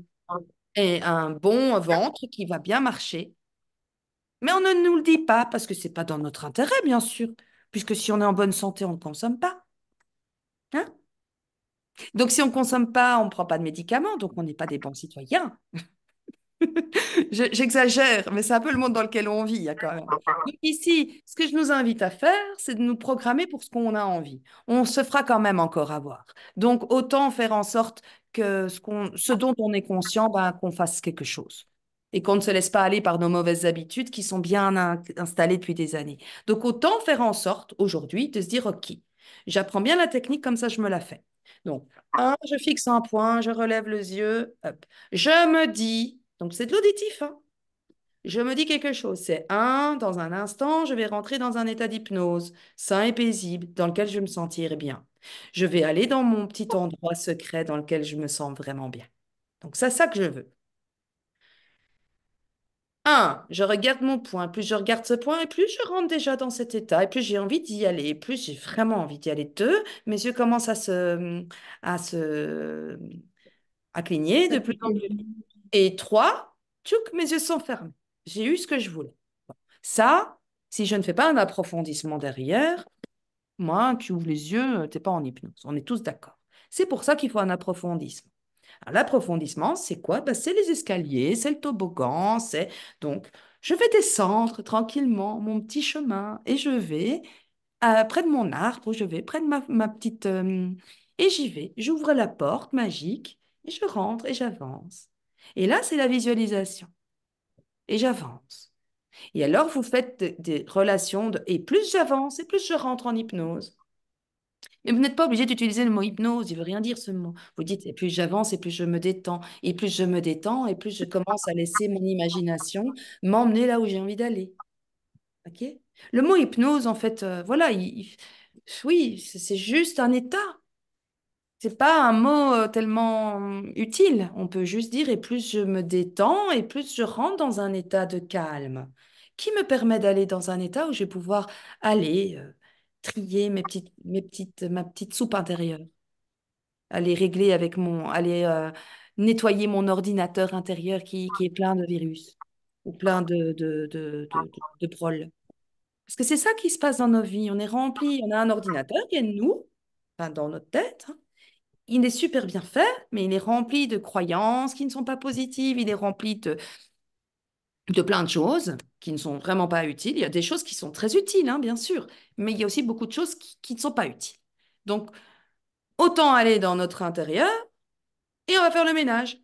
bon ventre qui va bien marcher. Mais on ne nous le dit pas parce que c'est pas dans notre intérêt, bien sûr, puisque si on est en bonne santé, on ne consomme pas. Hein. Donc, si on ne consomme pas, on ne prend pas de médicaments, donc on n'est pas des bons citoyens. J'exagère, mais c'est un peu le monde dans lequel on vit, quand même. Donc ici, ce que je nous invite à faire, c'est de nous programmer pour ce qu'on a envie. On se fera quand même encore avoir. Donc, autant faire en sorte que ce dont on est conscient, ben, qu'on fasse quelque chose. Et qu'on ne se laisse pas aller par nos mauvaises habitudes qui sont bien installées depuis des années. Donc, autant faire en sorte, aujourd'hui, de se dire, OK, j'apprends bien la technique, comme ça, je me la fais. Donc, je fixe un point, je relève les yeux, hop. Je me dis, donc c'est de l'auditif, hein. Je me dis quelque chose, c'est dans un instant, je vais rentrer dans un état d'hypnose, sain et paisible, dans lequel je vais me sentir bien. Je vais aller dans mon petit endroit secret dans lequel je me sens vraiment bien. Donc c'est ça que je veux. Je regarde mon point. Plus je regarde ce point, et plus je rentre déjà dans cet état, et plus j'ai envie d'y aller, et plus j'ai vraiment envie d'y aller. 2, mes yeux commencent à cligner de plus en plus. Et 3, tchouk, mes yeux sont fermés. J'ai eu ce que je voulais. Ça, si je ne fais pas un approfondissement derrière, moi, tu ouvres les yeux, tu n'es pas en hypnose. On est tous d'accord. C'est pour ça qu'il faut un approfondissement. Alors, l'approfondissement, c'est quoi? Ben, c'est les escaliers, c'est le toboggan, c'est... Donc, je vais descendre tranquillement mon petit chemin et je vais près de mon arbre, je vais près de ma petite... et j'y vais. J'ouvre la porte magique et je rentre et j'avance. Et là, c'est la visualisation. Et j'avance. Et alors, vous faites des relations et plus j'avance et plus je rentre en hypnose. Mais vous n'êtes pas obligé d'utiliser le mot hypnose, il ne veut rien dire ce mot. Vous dites, et plus j'avance et plus je me détends. Et plus je me détends et plus je commence à laisser mon imagination m'emmener là où j'ai envie d'aller. OK? Le mot hypnose, en fait, voilà, oui, c'est juste un état. C'est pas un mot tellement utile. On peut juste dire, et plus je me détends, et plus je rentre dans un état de calme, qui me permet d'aller dans un état où je vais pouvoir aller trier ma petite soupe intérieure, aller régler aller nettoyer mon ordinateur intérieur qui est plein de virus ou plein de prol. Parce que c'est ça qui se passe dans nos vies. On est rempli, on a un ordinateur qui est nous, enfin, dans notre tête, hein. Il est super bien fait, mais il est rempli de croyances qui ne sont pas positives. Il est rempli de plein de choses qui ne sont vraiment pas utiles. Il y a des choses qui sont très utiles, hein, bien sûr, mais il y a aussi beaucoup de choses qui ne sont pas utiles. Donc, autant aller dans notre intérieur et on va faire le ménage.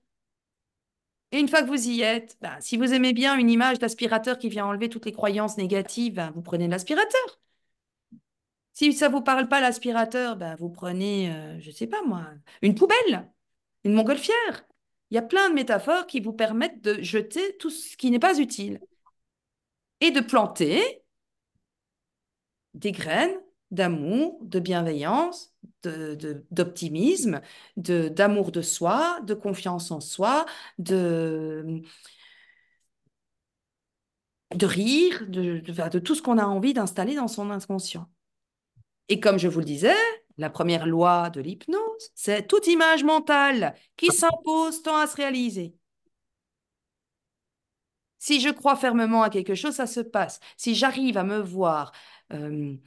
Et une fois que vous y êtes, bah, si vous aimez bien une image d'aspirateur qui vient enlever toutes les croyances négatives, bah, vous prenez l'aspirateur. Si ça ne vous parle pas l'aspirateur, bah, vous prenez, je ne sais pas moi, une poubelle. Une montgolfière. Il y a plein de métaphores qui vous permettent de jeter tout ce qui n'est pas utile et de planter des graines d'amour, de bienveillance, d'optimisme, d'amour de soi, de confiance en soi, de rire, enfin, de tout ce qu'on a envie d'installer dans son inconscient. Et comme je vous le disais, la première loi de l'hypnose, c'est toute image mentale qui s'impose tend à se réaliser. Si je crois fermement à quelque chose, ça se passe. Si j'arrive à me voir euh,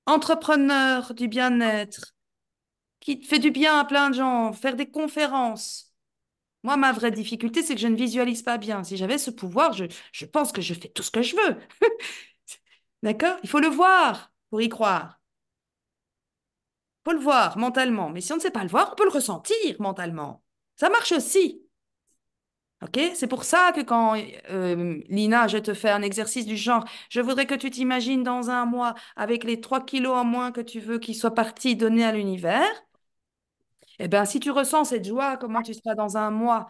entrepreneur du bien-être, qui fait du bien à plein de gens, faire des conférences. Moi, ma vraie difficulté, c'est que je ne visualise pas bien. Si j'avais ce pouvoir, je pense que je fais tout ce que je veux. D'accord? Il faut le voir pour y croire. Il faut le voir mentalement. Mais si on ne sait pas le voir, on peut le ressentir mentalement. Ça marche aussi. OK? C'est pour ça que quand, Lina, je te fais un exercice du genre, je voudrais que tu t'imagines dans un mois avec les 3 kilos en moins que tu veux qu'ils soient partis donnés à l'univers. Eh bien, si tu ressens cette joie, comment tu seras dans un mois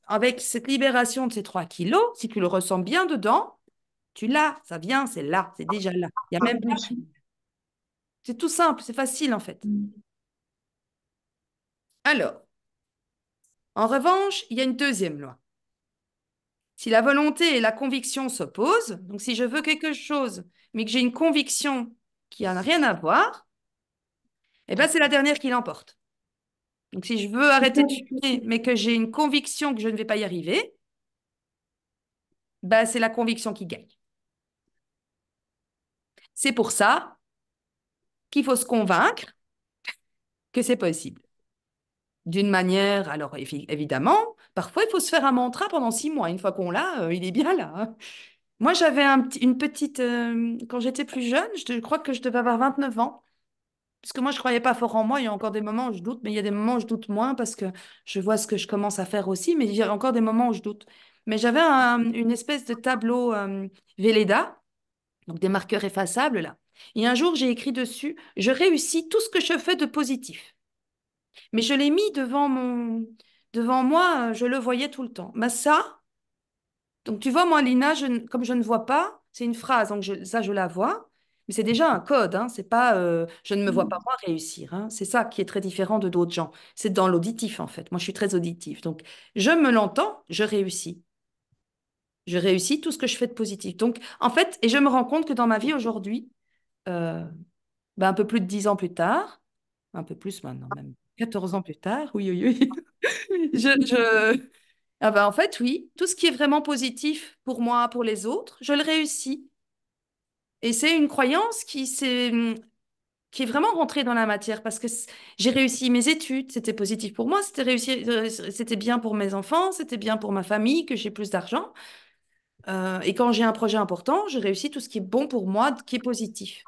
avec cette libération de ces 3 kilos, si tu le ressens bien dedans, tu l'as, ça vient, c'est là, c'est déjà là. Il n'y a même pas. C'est tout simple, c'est facile en fait. Alors, en revanche, il y a une deuxième loi. Si la volonté et la conviction s'opposent, donc si je veux quelque chose, mais que j'ai une conviction qui n'a rien à voir, eh ben c'est la dernière qui l'emporte. Donc si je veux arrêter de fumer, mais que j'ai une conviction que je ne vais pas y arriver, ben c'est la conviction qui gagne. C'est pour ça qu'il faut se convaincre que c'est possible. D'une manière, alors évidemment, parfois il faut se faire un mantra pendant 6 mois. Une fois qu'on l'a, il est bien là, hein. Moi, j'avais une petite, quand j'étais plus jeune, je crois que je devais avoir 29 ans. Parce que moi, je ne croyais pas fort en moi. Il y a encore des moments où je doute, mais il y a des moments où je doute moins parce que je vois ce que je commence à faire aussi. Mais il y a encore des moments où je doute. Mais j'avais une espèce de tableau Velleda, donc des marqueurs effaçables là. Et un jour, j'ai écrit dessus, je réussis tout ce que je fais de positif. Mais je l'ai mis devant moi, je le voyais tout le temps. Mais ça, donc tu vois, moi, Lina, comme je ne vois pas, c'est une phrase, donc ça, je la vois. Mais c'est déjà un code, hein. C'est pas, je ne me vois pas moi réussir, hein. C'est ça qui est très différent de d'autres gens. C'est dans l'auditif, en fait. Moi, je suis très auditif. Donc, je me l'entends, je réussis. Je réussis tout ce que je fais de positif. Donc, en fait, et je me rends compte que dans ma vie aujourd'hui, euh, ben, un peu plus de 10 ans plus tard, un peu plus maintenant, même 14 ans plus tard, oui, oui, oui, ah ben, en fait, oui, tout ce qui est vraiment positif pour moi, pour les autres, je le réussis. Et c'est une croyance qui est vraiment rentrée dans la matière parce que j'ai réussi mes études, c'était positif pour moi, c'était bien pour mes enfants, c'était bien pour ma famille, que j'ai plus d'argent. Et quand j'ai un projet important, je réussis tout ce qui est bon pour moi, qui est positif.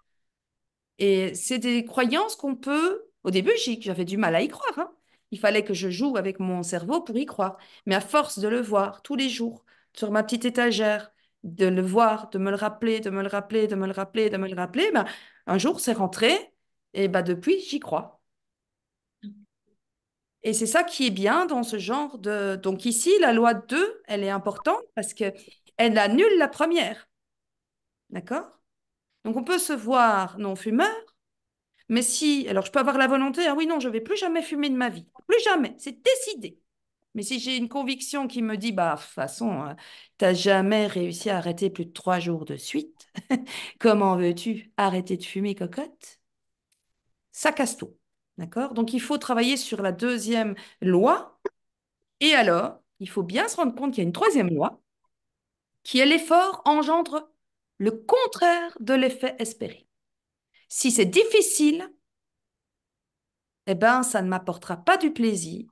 Et c'est des croyances qu'on peut... Au début, j'avais du mal à y croire, hein. Il fallait que je joue avec mon cerveau pour y croire. Mais à force de le voir tous les jours sur ma petite étagère, de le voir, de me le rappeler, de me le rappeler, de me le rappeler, de me le rappeler, ben, un jour, c'est rentré. Et ben, depuis, j'y crois. Et c'est ça qui est bien dans ce genre de... Donc ici, la loi 2, elle est importante parce que elle annule la première. D'accord? Donc on peut se voir non-fumeur. Mais si, alors je peux avoir la volonté, ah oui, non, je vais plus jamais fumer de ma vie. Plus jamais, c'est décidé. Mais si j'ai une conviction qui me dit, bah, de toute façon, t'as jamais réussi à arrêter plus de 3 jours de suite, comment veux-tu arrêter de fumer, cocotte? Ça casse tout. D'accord? Donc il faut travailler sur la deuxième loi. Et alors, il faut bien se rendre compte qu'il y a une troisième loi, qui est l'effort engendre le contraire de l'effet espéré. Si c'est difficile, eh ben, ça ne m'apportera pas du plaisir.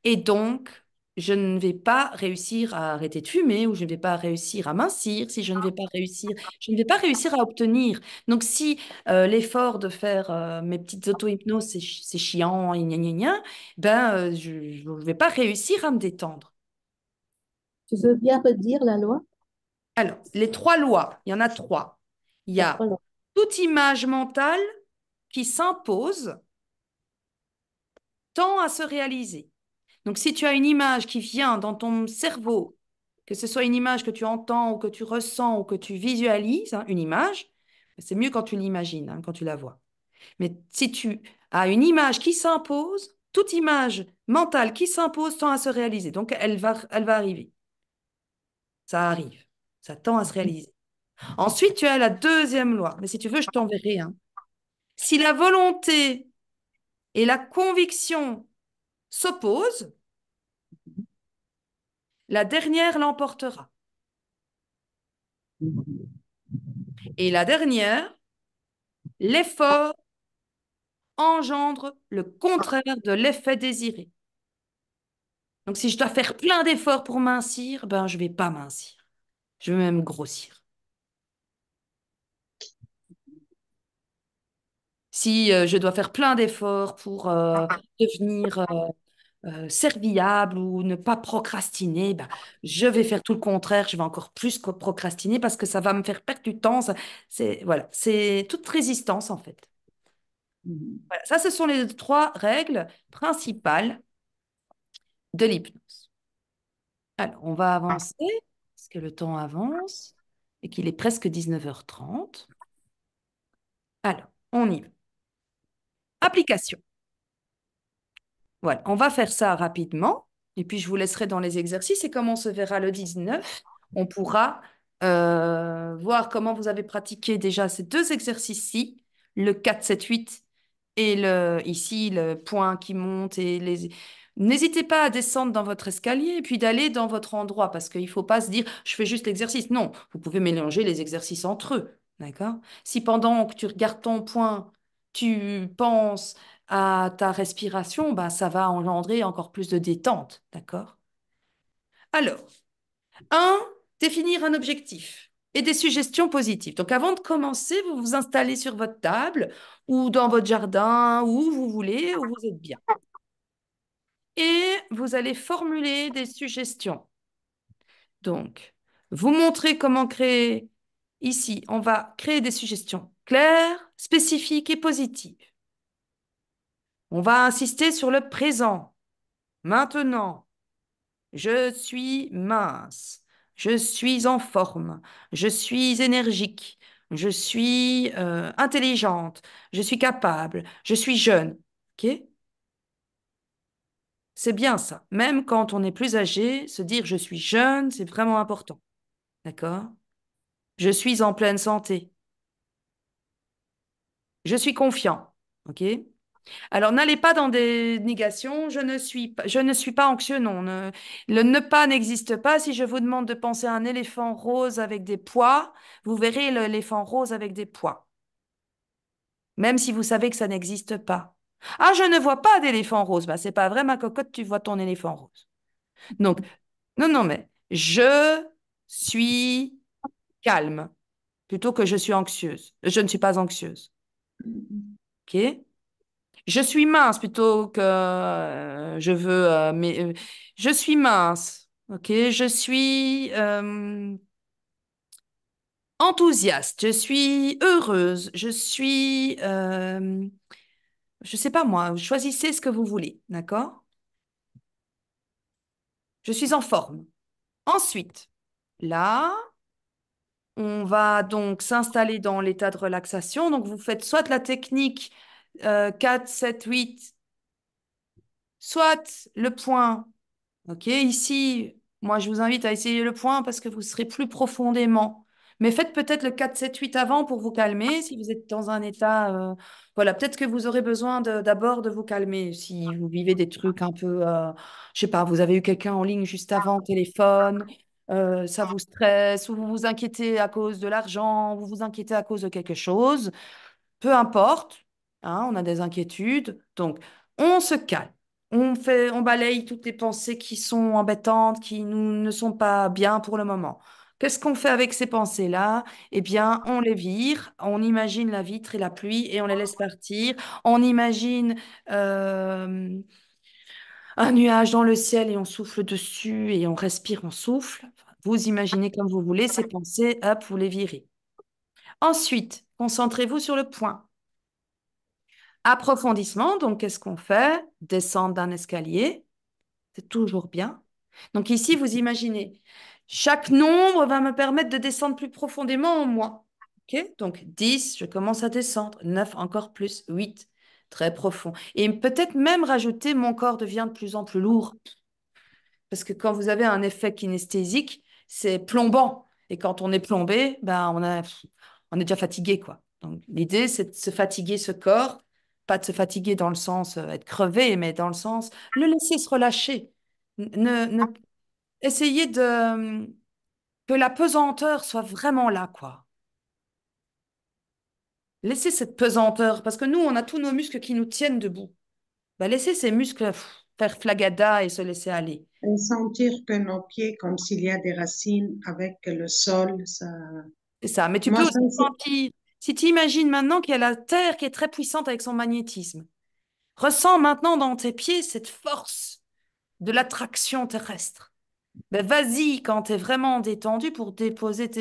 Et donc, je ne vais pas réussir à arrêter de fumer ou je ne vais pas réussir à mincir si je ne vais pas réussir à obtenir. Donc, si l'effort de faire mes petites auto-hypnoses, c'est chiant, et gna gna gna, ben, je ne vais pas réussir à me détendre. Tu veux bien redire la loi? Alors, les 3 lois, il y en a 3. Il y Les a trois lois. toute image mentale qui s'impose tend à se réaliser. Donc, si tu as une image qui vient dans ton cerveau, que ce soit une image que tu entends ou que tu ressens ou que tu visualises, hein, une image, c'est mieux quand tu l'imagines, hein, quand tu la vois. Mais si tu as une image qui s'impose, toute image mentale qui s'impose tend à se réaliser. Donc, elle va arriver. Ça arrive. Ça tend à se réaliser. Ensuite, tu as la deuxième loi. Mais si tu veux, je t'enverrai, hein. Si la volonté et la conviction s'opposent, la dernière l'emportera. Et la dernière, l'effort engendre le contraire de l'effet désiré. Donc, si je dois faire plein d'efforts pour mincir, ben, je ne vais pas mincir. Je vais même grossir. Si je dois faire plein d'efforts pour devenir serviable ou ne pas procrastiner, ben, je vais faire tout le contraire. Je vais encore plus procrastiner parce que ça va me faire perdre du temps. Voilà, c'est toute résistance en fait. Mhm. Voilà, ça, ce sont les trois règles principales de l'hypnose. Alors, on va avancer parce que le temps avance et qu'il est presque 19h30. Alors, on y va. Application. Voilà, on va faire ça rapidement et puis je vous laisserai dans les exercices et comme on se verra le 19, on pourra voir comment vous avez pratiqué déjà ces deux exercices-ci, le 4, 7, 8 et ici le point qui monte et les... N'hésitez pas à descendre dans votre escalier et puis d'aller dans votre endroit parce qu'il ne faut pas se dire je fais juste l'exercice. Non, vous pouvez mélanger les exercices entre eux, d'accord? Si pendant que tu regardes ton point, tu penses à ta respiration, bah, ça va engendrer encore plus de détente, d'accord? Alors, un, définir un objectif et des suggestions positives. Donc, avant de commencer, vous vous installez sur votre table ou dans votre jardin, où vous voulez, où vous êtes bien. Et vous allez formuler des suggestions. Donc, vous montrez comment créer. Ici, on va créer des suggestions claires, spécifiques et positives. On va insister sur le présent. Maintenant, je suis mince. Je suis en forme. Je suis énergique. Je suis intelligente. Je suis capable. Je suis jeune. OK? C'est bien ça. Même quand on est plus âgé, se dire je suis jeune, c'est vraiment important. D'accord? Je suis en pleine santé. Je suis confiant. OK? Alors, n'allez pas dans des négations. Je ne suis pas anxieux. Non, le ne pas n'existe pas. Si je vous demande de penser à un éléphant rose avec des pois, vous verrez l'éléphant rose avec des pois, même si vous savez que ça n'existe pas. Ah, je ne vois pas d'éléphant rose. Bah, c'est pas vrai, ma cocotte, tu vois ton éléphant rose. Donc, non, non, mais je suis calme plutôt que je suis anxieuse. Je ne suis pas anxieuse. OK? Je suis mince plutôt que je veux. Je suis mince. Ok. Je suis enthousiaste. Je suis heureuse. Je sais pas moi. Choisissez ce que vous voulez. D'accord? Je suis en forme. Ensuite, là, on va donc s'installer dans l'état de relaxation. Donc, vous faites soit la technique 4, 7, 8, soit le point. Ok, ici, moi, je vous invite à essayer le point parce que vous serez plus profondément. Mais faites peut-être le 4, 7, 8 avant pour vous calmer. Si vous êtes dans un état, voilà, peut-être que vous aurez besoin d'abord de vous calmer. Si vous vivez des trucs un peu, je sais pas, vous avez eu quelqu'un en ligne juste avant au téléphone, ça vous stresse, ou vous vous inquiétez à cause de l'argent, vous vous inquiétez à cause de quelque chose. Peu importe, hein, on a des inquiétudes, donc on se calme. On balaye toutes les pensées qui sont embêtantes, qui ne sont pas bien pour le moment. Qu'est-ce qu'on fait avec ces pensées-là? Eh bien, on les vire, on imagine la vitre et la pluie et on les laisse partir. On imagine euh, un nuage dans le ciel et on souffle dessus et on respire, on souffle. Vous imaginez comme vous voulez ces pensées, hop, vous les virez. Ensuite, concentrez-vous sur le point. Approfondissement, donc qu'est-ce qu'on fait? Descendre d'un escalier, c'est toujours bien. Donc ici, vous imaginez, chaque nombre va me permettre de descendre plus profondément en moi. Ok. Donc 10, je commence à descendre. 9, encore plus. 8, très profond. Et peut-être même rajouter, mon corps devient de plus en plus lourd. Parce que quand vous avez un effet kinesthésique, c'est plombant. Et quand on est plombé, ben on est déjà fatigué, quoi. Donc l'idée, c'est de se fatiguer ce corps, pas de se fatiguer dans le sens être crevé, mais dans le sens le laisser se relâcher. Essayer que la pesanteur soit vraiment là, quoi. Laissez cette pesanteur, parce que nous, on a tous nos muscles qui nous tiennent debout. Bah, laissez ces muscles faire flagada et se laisser aller. Et sentir que nos pieds, comme s'il y a des racines avec le sol, ça. C'est ça. Mais tu peux Moi, aussi sentir, si tu imagines maintenant qu'il y a la Terre qui est très puissante avec son magnétisme, ressens maintenant dans tes pieds cette force de l'attraction terrestre. Ben vas-y quand tu es vraiment détendu pour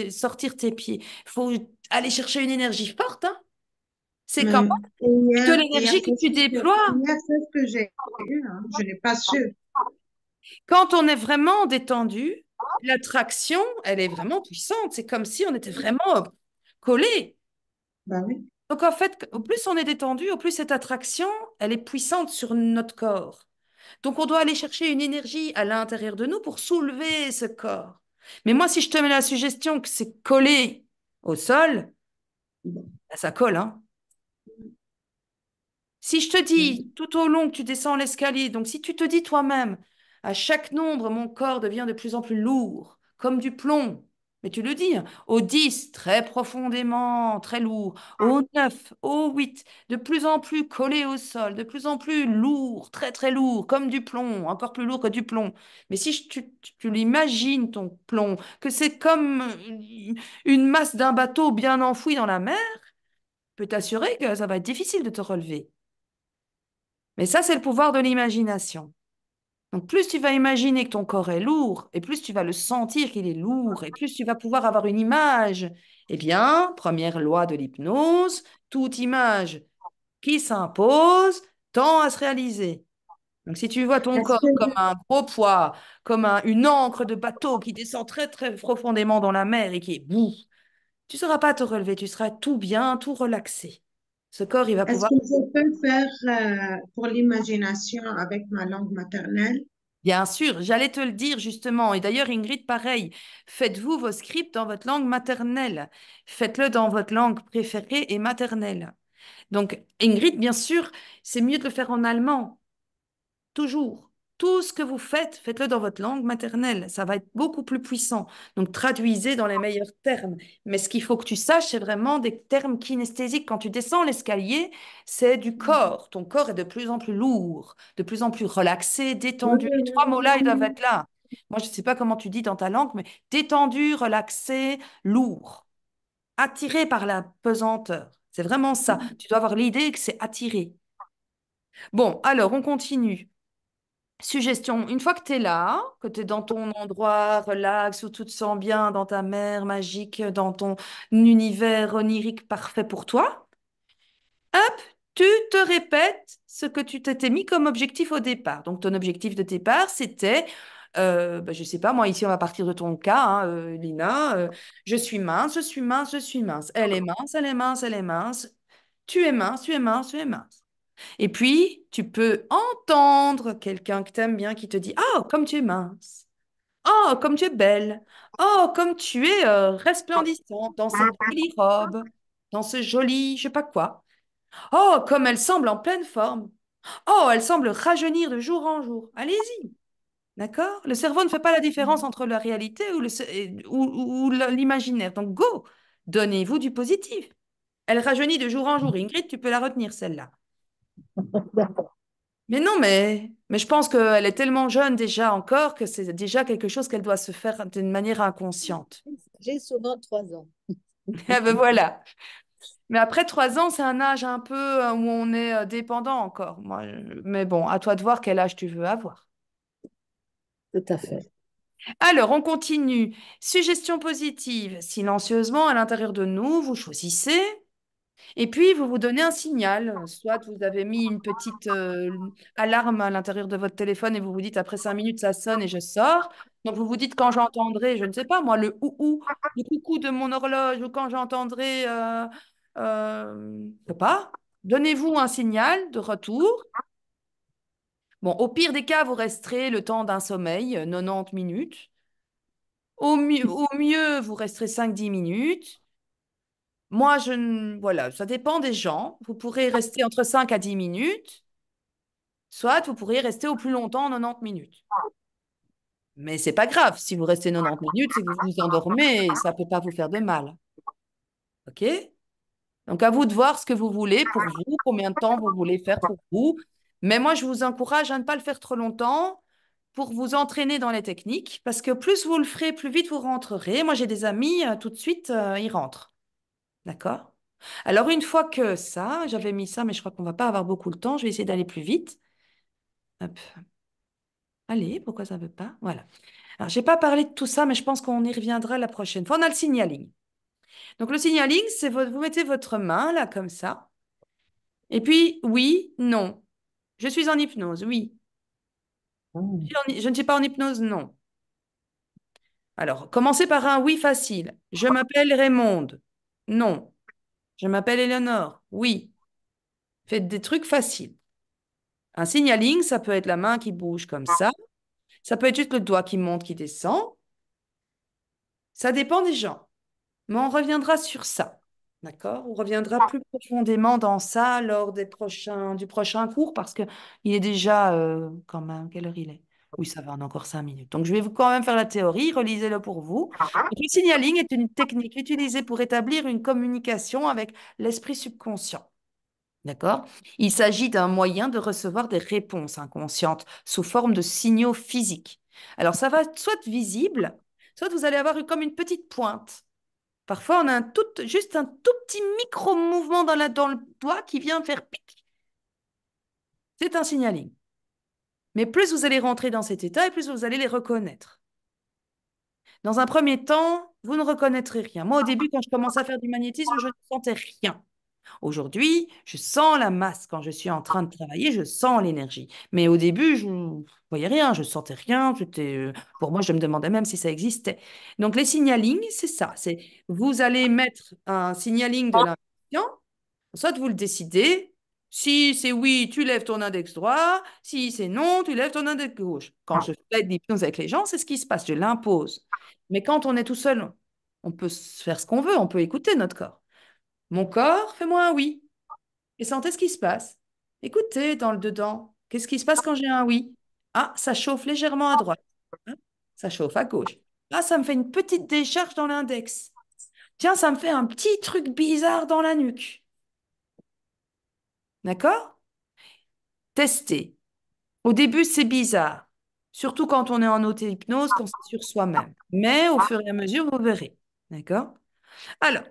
sortir tes pieds. Il faut aller chercher une énergie forte, hein. C'est quand mais plutôt hier, l'énergie que tu déploies. c'est ce que j'ai eu, hein. Je n'ai pas su. Quand on est vraiment détendu, l'attraction, elle est vraiment puissante. C'est comme si on était vraiment collé. Ben oui. Donc en fait, au plus on est détendu, au plus cette attraction, elle est puissante sur notre corps. Donc on doit aller chercher une énergie à l'intérieur de nous pour soulever ce corps. Mais moi, si je te mets la suggestion que c'est collé au sol, ben, ça colle, hein. Si je te dis tout au long que tu descends l'escalier, donc si tu te dis toi-même, à chaque nombre, mon corps devient de plus en plus lourd, comme du plomb, mais tu le dis, hein, au 10, très profondément, très lourd, au 9, au 8, de plus en plus collé au sol, de plus en plus lourd, très très lourd, comme du plomb, encore plus lourd que du plomb. Mais si tu l'imagines, ton plomb, que c'est comme une masse d'un bateau bien enfoui dans la mer, je peux t'assurer que ça va être difficile de te relever. Mais ça, c'est le pouvoir de l'imagination. Donc, plus tu vas imaginer que ton corps est lourd, et plus tu vas le sentir qu'il est lourd, et plus tu vas pouvoir avoir une image. Eh bien, première loi de l'hypnose, toute image qui s'impose tend à se réaliser. Donc, si tu vois ton Est-ce corps comme que, un gros poids, comme une ancre de bateau qui descend très, très profondément dans la mer et qui est bout, tu ne sauras pas te relever, tu seras tout bien, tout relaxé. Ce corps, il va est-ce pouvoir. que je peux faire pour l'imagination avec ma langue maternelle? Bien sûr, j'allais te le dire justement. Et d'ailleurs, Ingrid, pareil, faites-vous vos scripts dans votre langue maternelle. Faites-le dans votre langue préférée et maternelle. Donc, Ingrid, bien sûr, c'est mieux de le faire en allemand. Toujours. Tout ce que vous faites, faites-le dans votre langue maternelle. Ça va être beaucoup plus puissant. Donc, traduisez dans les meilleurs termes. Mais ce qu'il faut que tu saches, c'est vraiment des termes kinesthésiques. Quand tu descends l'escalier, c'est du corps. Ton corps est de plus en plus lourd, de plus en plus relaxé, détendu. Les trois mots-là, ils doivent être là. Moi, je ne sais pas comment tu dis dans ta langue, mais détendu, relaxé, lourd, attiré par la pesanteur. C'est vraiment ça. Tu dois avoir l'idée que c'est attiré. Bon, alors, on continue. Suggestion, une fois que tu es là, que tu es dans ton endroit relax, où tu te sens bien dans ta mer magique, dans ton univers onirique parfait pour toi, hop, tu te répètes ce que tu t'étais mis comme objectif au départ. Donc ton objectif de départ, c'était, je sais pas, moi ici on va partir de ton cas, hein, Lina, je suis mince, je suis mince, je suis mince. Elle est mince, elle est mince, elle est mince. Tu es mince, tu es mince, tu es mince. Et puis, tu peux entendre quelqu'un que tu aimes bien qui te dit, oh, comme tu es mince. Oh, comme tu es belle. Oh, comme tu es resplendissante dans cette jolie robe, dans ce joli, je sais pas quoi. Oh, comme elle semble en pleine forme. Oh, elle semble rajeunir de jour en jour. Allez-y, d'accord? Le cerveau ne fait pas la différence entre la réalité ou l'imaginaire. Donc, go, donnez-vous du positif. Elle rajeunit de jour en jour. Ingrid, tu peux la retenir, celle-là. D'accord. Mais non, mais je pense qu'elle est tellement jeune déjà encore que c'est déjà quelque chose qu'elle doit se faire d'une manière inconsciente. J'ai seulement 3 ans. Ah ben voilà. Mais après 3 ans, c'est un âge un peu où on est dépendant encore. Mais bon, à toi de voir quel âge tu veux avoir. Tout à fait. Alors, on continue. Suggestion positive. Silencieusement, à l'intérieur de nous, vous choisissez. Et puis, vous vous donnez un signal. Soit vous avez mis une petite alarme à l'intérieur de votre téléphone et vous vous dites après 5 minutes, ça sonne et je sors. Donc, vous vous dites quand j'entendrai, je ne sais pas moi, le ou, le coucou de mon horloge ou quand j'entendrai, je sais pas. Donnez-vous un signal de retour. Bon, au pire des cas, vous resterez le temps d'un sommeil, 90 minutes. Au mieux, vous resterez 5-10 minutes. Moi, voilà, ça dépend des gens. Vous pourrez rester entre 5 à 10 minutes, soit vous pourriez rester au plus longtemps 90 minutes. Mais c'est pas grave. Si vous restez 90 minutes, c'est que vous vous endormez et ça peut pas vous faire de mal. OK? Donc, à vous de voir ce que vous voulez pour vous, combien de temps vous voulez faire pour vous. Mais moi, je vous encourage à ne pas le faire trop longtemps pour vous entraîner dans les techniques, parce que plus vous le ferez, plus vite vous rentrerez. Moi, j'ai des amis, tout de suite, ils rentrent. D'accord? Alors, une fois que ça, j'avais mis ça, mais je crois qu'on va pas avoir beaucoup de temps. Je vais essayer d'aller plus vite. Hop. Allez, pourquoi ça ne veut pas? Voilà. Alors, je n'ai pas parlé de tout ça, mais je pense qu'on y reviendra la prochaine fois. On a le signaling. Donc, le signaling, c'est vous mettez votre main là, comme ça. Et puis, oui, non. Je suis en hypnose, oui. Je ne suis pas en hypnose, non. Alors, commencez par un oui facile. Je m'appelle Raymonde. Non. Je m'appelle Eleanor. Oui. Faites des trucs faciles. Un signaling, ça peut être la main qui bouge comme ça. Ça peut être juste le doigt qui monte, qui descend. Ça dépend des gens. Mais on reviendra sur ça. D'accord? On reviendra plus profondément dans ça lors du prochain cours parce que il est déjà quand même, quelle heure il est? Oui, ça va, on a encore 5 minutes. Donc, je vais quand même faire la théorie, relisez-le pour vous. Donc, le signaling est une technique utilisée pour établir une communication avec l'esprit subconscient. D'accord? Il s'agit d'un moyen de recevoir des réponses inconscientes sous forme de signaux physiques. Alors, ça va soit visible, soit vous allez avoir comme une petite pointe. Parfois, on a juste un tout petit micro-mouvement dans le doigt qui vient faire pic. C'est un signaling. Mais plus vous allez rentrer dans cet état et plus vous allez les reconnaître. Dans un premier temps, vous ne reconnaîtrez rien. Moi, au début, quand je commençais à faire du magnétisme, je ne sentais rien. Aujourd'hui, je sens la masse. Quand je suis en train de travailler, je sens l'énergie. Mais au début, je ne voyais rien, je ne sentais rien. Pour moi, je me demandais même si ça existait. Donc, les signalings, c'est ça. C'est vous allez mettre un signaling de l'inconscient. Soit vous le décidez. Si c'est oui, tu lèves ton index droit. Si c'est non, tu lèves ton index gauche. Quand je fais de l'hypnose avec les gens, c'est ce qui se passe. Je l'impose. Mais quand on est tout seul, on peut faire ce qu'on veut. On peut écouter notre corps. Mon corps, fais-moi un oui. Et sentez ce qui se passe. Écoutez dans le dedans. Qu'est-ce qui se passe quand j'ai un oui? Ah, ça chauffe légèrement à droite. Ah, ça chauffe à gauche. Ah, ça me fait une petite décharge dans l'index. Tiens, ça me fait un petit truc bizarre dans la nuque. D'accord? Testez. Au début, c'est bizarre. Surtout quand on est en auto-hypnose, qu'on c'est sur soi-même. Mais au fur et à mesure, vous verrez. D'accord? Alors,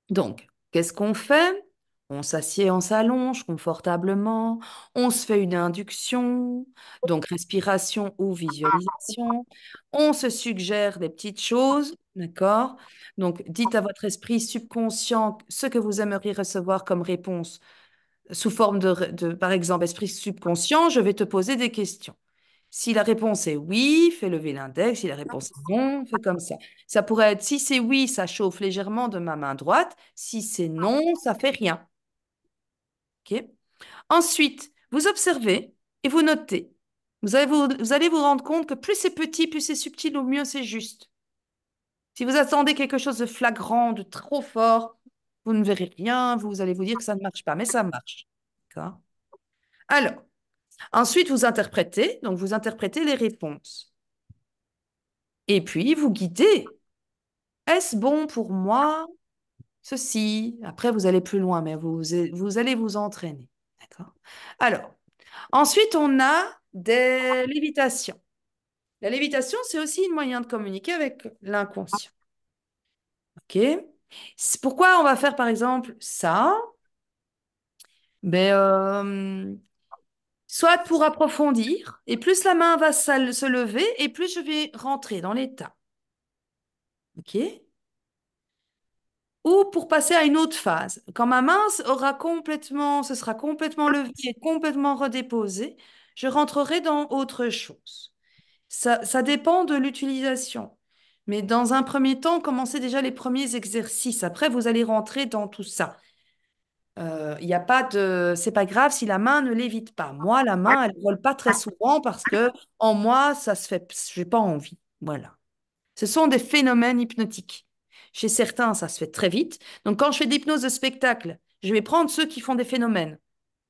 donc, qu'est-ce qu'on fait? On s'assied, on s'allonge confortablement, on se fait une induction, donc respiration ou visualisation. On se suggère des petites choses, d'accord? Donc, dites à votre esprit subconscient ce que vous aimeriez recevoir comme réponse sous forme par exemple, esprit subconscient, je vais te poser des questions. Si la réponse est oui, fais lever l'index. Si la réponse est non, fais comme ça. Ça pourrait être, si c'est oui, ça chauffe légèrement de ma main droite. Si c'est non, ça fait rien. OK? Ensuite, vous observez et vous notez. Vous allez vous rendre compte que plus c'est petit, plus c'est subtil, au mieux c'est juste. Si vous attendez quelque chose de flagrant, de trop fort, vous ne verrez rien. Vous allez vous dire que ça ne marche pas, mais ça marche. D'accord? Alors, ensuite, vous interprétez. Donc, vous interprétez les réponses. Et puis, vous guidez. Est-ce bon pour moi? Ceci. Après, vous allez plus loin, mais vous allez vous entraîner. D'accord? Alors, ensuite, on a des lévitations. La lévitation, c'est aussi un moyen de communiquer avec l'inconscient. OK? Pourquoi on va faire, par exemple, ça? Ben, soit pour approfondir, et plus la main va se lever, et plus je vais rentrer dans l'état. OK? Ou pour passer à une autre phase. Quand ma main se sera complètement levée et complètement redéposée, je rentrerai dans autre chose. Ça dépend de l'utilisation. Mais dans un premier temps, commencez déjà les premiers exercices. Après, vous allez rentrer dans tout ça. Il y a pas de, c'est pas grave si la main ne lévite pas. Moi, la main, elle ne vole pas très souvent parce que en moi, ça se fait, j'ai pas envie. Voilà. Ce sont des phénomènes hypnotiques. Chez certains, ça se fait très vite. Donc, quand je fais de l'hypnose de spectacle, je vais prendre ceux qui font des phénomènes.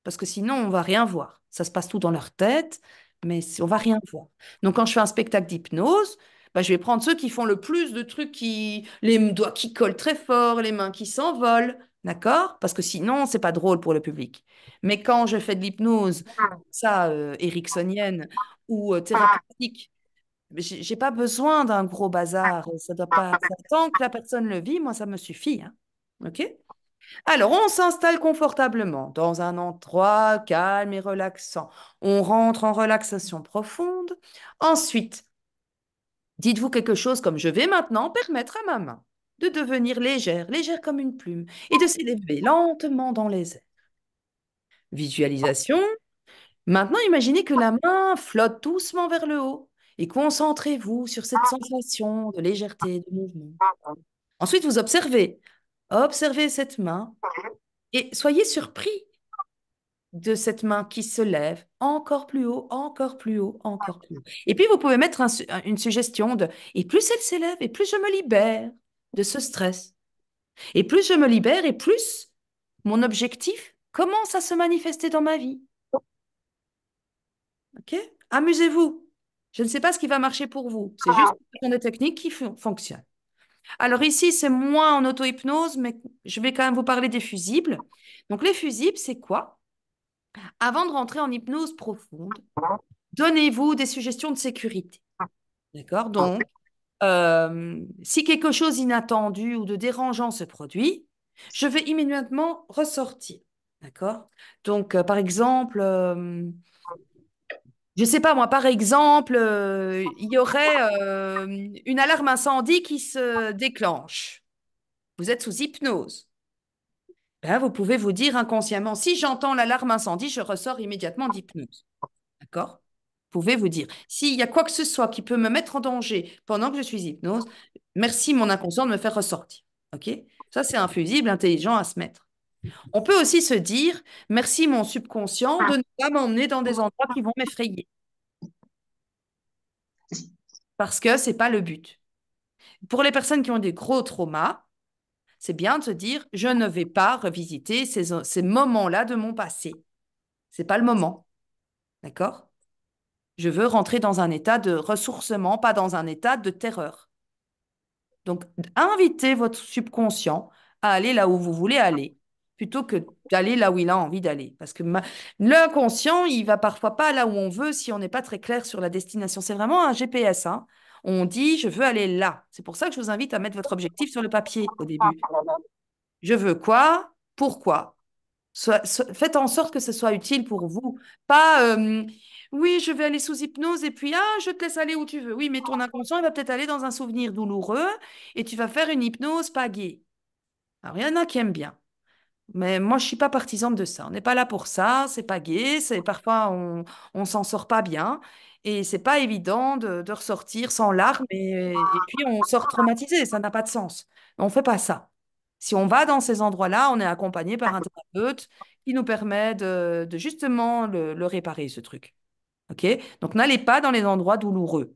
Parce que sinon, on va rien voir. Ça se passe tout dans leur tête, mais on va rien voir. Donc, quand je fais un spectacle d'hypnose, bah, je vais prendre ceux qui font le plus de trucs les doigts qui collent très fort, les mains qui s'envolent. D'accord? Parce que sinon, c'est pas drôle pour le public. Mais quand je fais de l'hypnose, ça, ericksonienne ou thérapeutique, j'ai pas besoin d'un gros bazar. Ça doit pas, tant que la personne le vit, moi, ça me suffit, hein. OK? Alors, on s'installe confortablement dans un endroit calme et relaxant. On rentre en relaxation profonde. Ensuite, dites-vous quelque chose comme je vais maintenant permettre à ma main de devenir légère, légère comme une plume, et de s'élever lentement dans les airs. Visualisation. Maintenant, imaginez que la main flotte doucement vers le haut et concentrez-vous sur cette sensation de légèreté, de mouvement. Ensuite, vous observez. Observez cette main et soyez surpris de cette main qui se lève encore plus haut, encore plus haut, encore plus haut. Et puis, vous pouvez mettre une suggestion de et plus elle s'élève, et plus je me libère de ce stress. Et plus je me libère, et plus mon objectif commence à se manifester dans ma vie. OK? Amusez-vous. Je ne sais pas ce qui va marcher pour vous. C'est juste des techniques qui fonctionnent. Alors ici, c'est moins en auto-hypnose, mais je vais quand même vous parler des fusibles. Donc les fusibles, c'est quoi? Avant de rentrer en hypnose profonde, donnez-vous des suggestions de sécurité. D'accord? Donc, si quelque chose d'inattendu ou de dérangeant se produit, je vais immédiatement ressortir. D'accord? Donc, par exemple, je ne sais pas moi, par exemple, il y aurait une alarme incendie qui se déclenche. Vous êtes sous hypnose. Ben, vous pouvez vous dire inconsciemment, si j'entends l'alarme incendie, je ressors immédiatement d'hypnose. D'accord? Vous pouvez vous dire, s'il y a quoi que ce soit qui peut me mettre en danger pendant que je suis hypnose, merci mon inconscient de me faire ressortir. OK? Ça, c'est un fusible intelligent à se mettre. On peut aussi se dire, merci mon subconscient de ne pas m'emmener dans des endroits qui vont m'effrayer. Parce que ce n'est pas le but. Pour les personnes qui ont des gros traumas, c'est bien de se dire, je ne vais pas revisiter ces moments-là de mon passé. Ce n'est pas le moment. D'accord? Je veux rentrer dans un état de ressourcement, pas dans un état de terreur. Donc, invitez votre subconscient à aller là où vous voulez aller, plutôt que d'aller là où il a envie d'aller. Parce que l'inconscient, il va parfois pas là où on veut si on n'est pas très clair sur la destination. C'est vraiment un GPS, hein. On dit, je veux aller là. C'est pour ça que je vous invite à mettre votre objectif sur le papier au début. Je veux quoi? Pourquoi? Faites en sorte que ce soit utile pour vous. Pas, oui, je vais aller sous hypnose et puis, ah, je te laisse aller où tu veux. Oui, mais ton inconscient, il va peut-être aller dans un souvenir douloureux et tu vas faire une hypnose pas gaie. Alors, il y en a qui aiment bien. Mais moi, je suis pas partisane de ça. On n'est pas là pour ça. C'est pas gai. Parfois, on s'en sort pas bien. Et c'est pas évident de ressortir sans larmes et puis on sort traumatisé. Ça n'a pas de sens. On fait pas ça. Si on va dans ces endroits-là, on est accompagné par un thérapeute qui nous permet de justement le réparer, ce truc. OK? Donc, n'allez pas dans les endroits douloureux.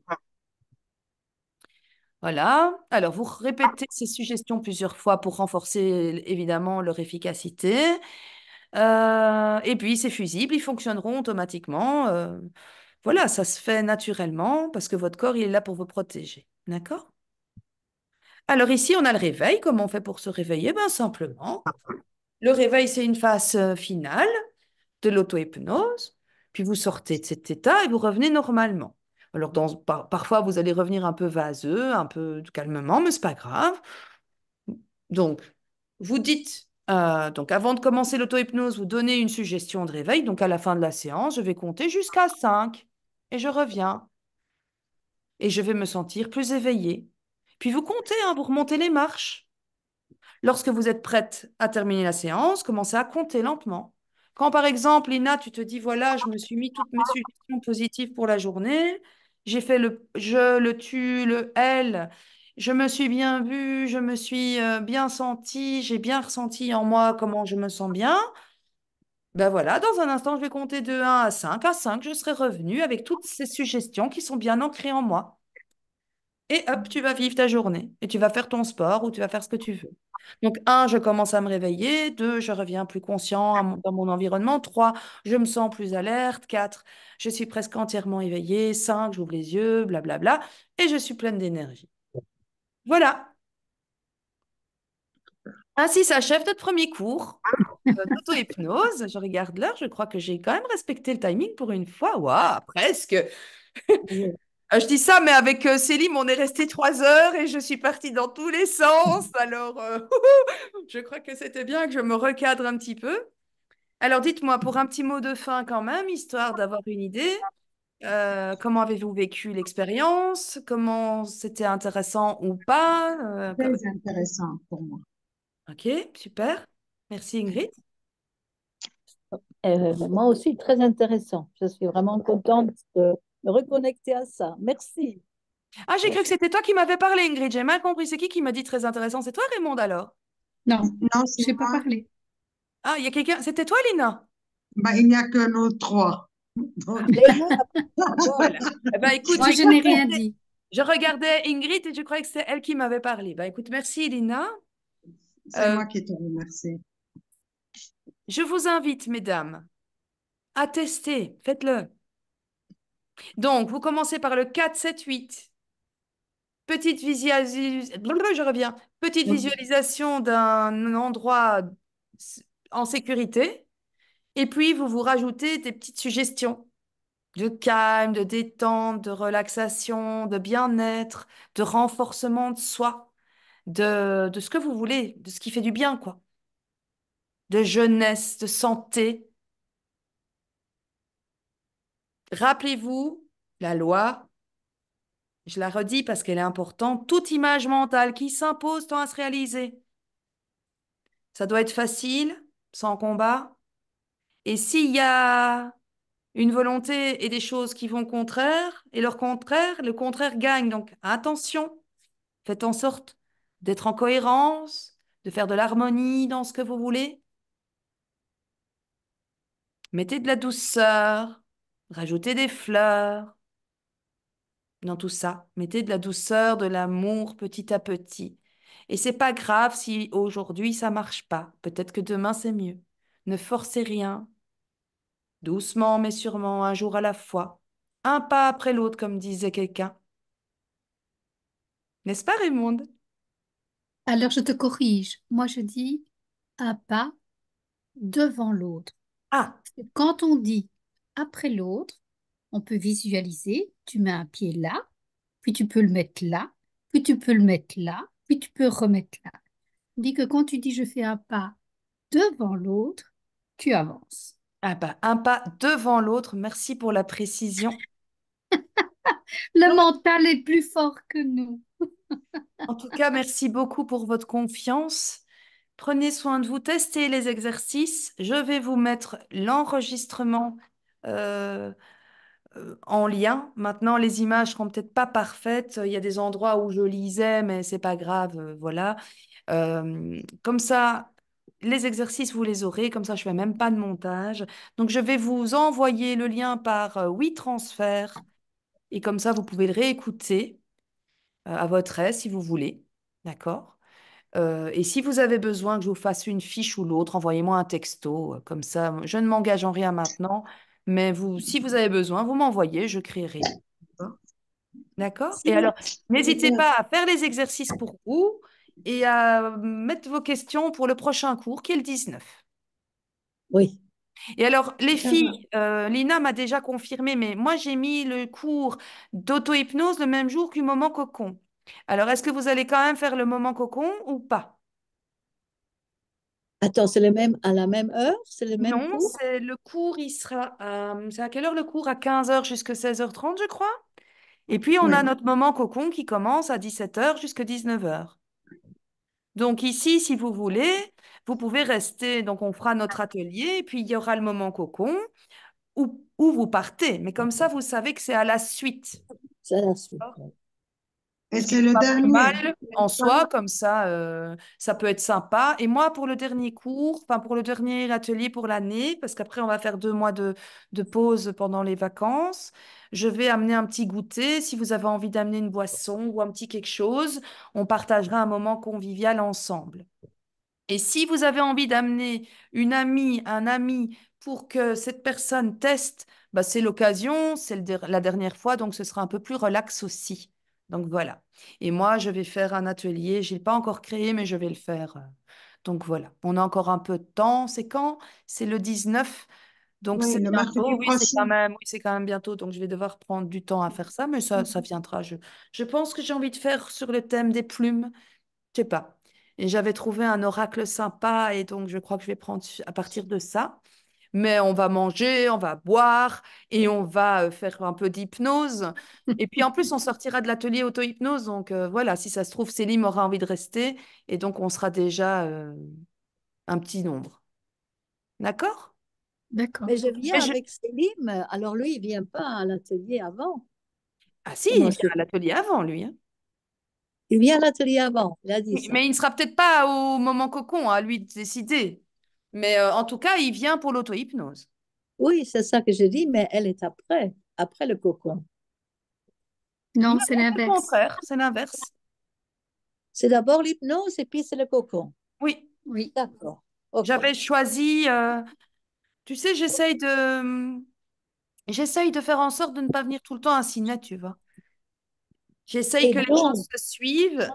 Voilà. Alors, vous répétez ces suggestions plusieurs fois pour renforcer évidemment leur efficacité. Et puis, c'est fusible, ils fonctionneront automatiquement. Voilà, ça se fait naturellement parce que votre corps, il est là pour vous protéger. D'accord? Alors ici, on a le réveil. Comment on fait pour se réveiller? Ben, simplement, le réveil, c'est une phase finale de l'auto-hypnose. Puis vous sortez de cet état et vous revenez normalement. Alors, parfois, vous allez revenir un peu vaseux, un peu calmement, mais c'est pas grave. Donc, vous dites, donc avant de commencer l'auto-hypnose, vous donnez une suggestion de réveil. Donc, à la fin de la séance, je vais compter jusqu'à 5 et je reviens et je vais me sentir plus éveillée. Puis vous comptez, hein, vous remontez les marches. Lorsque vous êtes prête à terminer la séance, commencez à compter lentement. Quand, par exemple, Lina, tu te dis, voilà, je me suis mis toutes mes suggestions positives pour la journée, j'ai fait le je, le tu, le elle, je me suis bien vue, je me suis bien sentie, j'ai bien ressenti en moi comment je me sens bien. Ben voilà, dans un instant, je vais compter de 1 à 5. À 5, je serai revenue avec toutes ces suggestions qui sont bien ancrées en moi. Et hop, tu vas vivre ta journée et tu vas faire ton sport ou tu vas faire ce que tu veux. Donc, un, je commence à me réveiller. Deux, je reviens plus conscient dans mon environnement. Trois, je me sens plus alerte. Quatre, je suis presque entièrement éveillée. Cinq, j'ouvre les yeux, blablabla. Et je suis pleine d'énergie. Voilà. Ainsi s'achève notre premier cours d'auto-hypnose. Je regarde l'heure, je crois que j'ai quand même respecté le timing pour une fois. Waouh, presque. Oui. Je dis ça, mais avec Célim, on est resté 3 heures et je suis partie dans tous les sens. Alors, je crois que c'était bien que je me recadre un petit peu. Alors, dites-moi, pour un petit mot de fin quand même, histoire d'avoir une idée, comment avez-vous vécu l'expérience? Comment c'était intéressant ou pas? Très intéressant pour moi. Ok, super. Merci Ingrid. Moi aussi, très intéressant. Je suis vraiment contente de me reconnecter à ça. Merci. Ah, j'ai cru que c'était toi qui m'avais parlé, Ingrid. J'ai mal compris. C'est qui m'a dit très intéressant? C'est toi, Raymond, alors? Non, Non, c'est je n'ai pas moi. parlé. Ah, il y a quelqu'un. C'était toi, Lina? Bah, il n'y a que nous trois. Donc, Léna, Voilà. Eh ben, écoute, Moi, j'ai je cru n'ai que rien c'était- dit. je regardais Ingrid et je croyais que c'était elle qui m'avait parlé. Ben, écoute, merci, Lina. c'est Euh, moi qui te remercie. je vous invite, mesdames, à tester. Faites-le. Donc, vous commencez par le 4, 7, 8. Petite visualisation. Je reviens. Petite visualisation d'un endroit en sécurité. Et puis, vous vous rajoutez des petites suggestions de calme, de détente, de relaxation, de bien-être, de renforcement de soi, de ce que vous voulez, de ce qui fait du bien, quoi. De jeunesse, de santé. Rappelez-vous, la loi, je la redis parce qu'elle est importante, toute image mentale qui s'impose tend à se réaliser. Ça doit être facile, sans combat. Et s'il y a une volonté et des choses qui vont au contraire, et leur contraire, le contraire gagne. Donc attention, faites en sorte d'être en cohérence, de faire de l'harmonie dans ce que vous voulez. Mettez de la douceur, rajoutez des fleurs dans tout ça. Mettez de la douceur, de l'amour petit à petit. Et c'est pas grave si aujourd'hui ça marche pas. Peut-être que demain c'est mieux. Ne forcez rien. Doucement mais sûrement, un jour à la fois. Un pas après l'autre, comme disait quelqu'un. N'est-ce pas, Raymond? Alors, je te corrige. Moi, je dis un pas devant l'autre. Ah, Quand on dit après l'autre, on peut visualiser, tu mets un pied là, puis tu peux le mettre là, puis tu peux le mettre là, puis tu peux remettre là. On dit que quand tu dis je fais un pas devant l'autre, tu avances. ah bah, un pas devant l'autre. Merci pour la précision. Le mental est plus fort que nous. En tout cas, merci beaucoup pour votre confiance. Prenez soin de vous, testez les exercices. Je vais vous mettre l'enregistrement euh, en lien. Maintenant, les images seront peut-être pas parfaites. Il y a des endroits où je lisais, mais c'est pas grave. Voilà. Comme ça, les exercices, vous les aurez. Comme ça, je fais même pas de montage. Donc, je vais vous envoyer le lien par WeTransfer. Et comme ça, vous pouvez le réécouter à votre aise si vous voulez. D'accord? Et si vous avez besoin que je vous fasse une fiche ou l'autre, envoyez-moi un texto. Comme ça, je ne m'engage en rien maintenant. Mais vous, si vous avez besoin, vous m'envoyez, je créerai. D'accord? D'accord. Et alors, n'hésitez pas à faire les exercices pour vous et à mettre vos questions pour le prochain cours qui est le 19. oui. Et alors, les Ça va. filles, Lina m'a déjà confirmé, mais moi, j'ai mis le cours d'auto-hypnose le même jour que moment cocon. Alors, est-ce que vous allez quand même faire le moment cocon ou pas? Attends, c'est le même à la même heure? C'est le même Non, cours? c'est le cours, il sera c'est à quelle heure le cours? À 15 heures jusqu'à 16h30, je crois. Et puis, on a Oui. notre moment cocon qui commence à 17 heures jusqu'à 19 heures. Donc ici, si vous voulez, vous pouvez rester. Donc, on fera notre atelier et puis il y aura le moment cocon où vous partez. Mais comme ça, vous savez que c'est à la suite. C'est la suite. Et Ce qui c'est n'est le pas plus dernier. mal en soi, comme ça peut être sympa. Et moi, pour le dernier cours, enfin pour le dernier atelier pour l'année, parce qu'après, on va faire 2 mois de pause pendant les vacances, je vais amener un petit goûter. Si vous avez envie d'amener une boisson ou un petit quelque chose, on partagera un moment convivial ensemble. Et si vous avez envie d'amener une amie, un ami pour que cette personne teste, bah, c'est l'occasion, c'est la dernière fois, donc ce sera un peu plus relax aussi. Donc voilà. Et moi, je vais faire un atelier. Je ne l'ai pas encore créé, mais je vais le faire Donc voilà, on a encore un peu de temps. C'est quand? C'est le 19. Donc Oui, c'est le bientôt, mercredi prochain. oui, c'est quand même bientôt. Donc je vais devoir prendre du temps à faire ça, mais ça viendra. Je pense que j'ai envie de faire sur le thème des plumes. Je sais pas. Et j'avais trouvé un oracle sympa et donc je crois que je vais prendre à partir de ça. Mais on va manger, on va boire et on va faire un peu d'hypnose. Et puis en plus, on sortira de l'atelier auto-hypnose. Donc voilà, si ça se trouve, Céline aura envie de rester et donc on sera déjà un petit nombre. D'accord? D'accord. Mais je Mais viens je- avec Selim, alors lui, il vient pas à l'atelier avant. Ah si, il Comment vient se à fait? l'atelier avant, lui, hein. Il vient à l'atelier avant, il a dit Oui, ça. mais il ne sera peut-être pas au moment cocon, à lui de décider. Mais en tout cas, il vient pour l'auto-hypnose. Oui, c'est ça que je dis, mais elle est après le cocon. Non, Non, c'est c'est le l'inverse. contraire, c'est l'inverse. C'est d'abord l'hypnose et puis c'est le cocon. Oui, Oui. D'accord. OK. j'avais choisi. Tu sais, j'essaye de faire en sorte de ne pas venir tout le temps à Ciné, tu vois. J'essaye Et que les gens donc, se suivent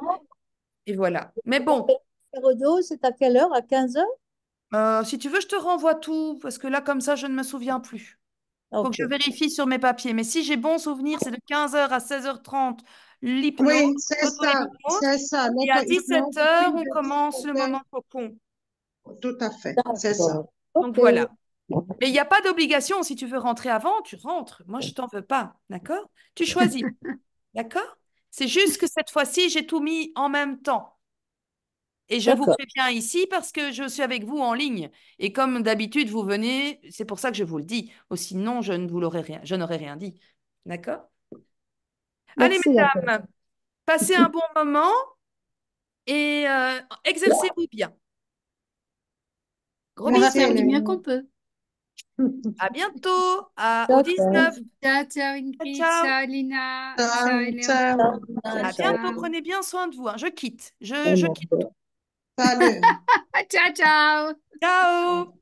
et voilà. Mais bon, l'apéro, c'est à quelle heure? À 15 heures? si tu veux, je te renvoie tout parce que là, comme ça, je ne me souviens plus. Faut que je OK. vérifie sur mes papiers. Mais si j'ai bon souvenir, c'est de 15 heures à 16h30 l'hypnose, Oui, c'est ça, l'auto-hypnose. c'est ça. Et à L'auto-hypnose, 17h, puis on de commence le 17 heures. moment cocon. Tout à fait, c'est ça. D'accord. Donc OK. voilà. Mais il n'y a pas d'obligation. Si tu veux rentrer avant, tu rentres. Moi, je t'en veux pas. D'accord? Tu choisis. D'accord? C'est juste que cette fois-ci, j'ai tout mis en même temps. Et je vous D'accord. préviens ici parce que je suis avec vous en ligne. Et comme d'habitude, vous venez, c'est pour ça que je vous le dis. Ou sinon, je ne vous l'aurais rien, je n'aurais rien dit. D'accord? Allez, Merci encore. mesdames, passez un bon moment et exercez-vous bien. Gros On va Merci, faire du bisous. mieux Hélène. qu'on peut. À bientôt. Au D'accord. 19. Ciao, ciao Ciao, Ingrid, ciao. ciao Lina, ciao Ciao, Eleonore. ciao. Ciao, Ciao, À ciao. bientôt. ciao. Prenez bien soin de vous, hein. Je quitte. Je quitte tout. Ciao. Salut. Ciao, ciao. Ciao.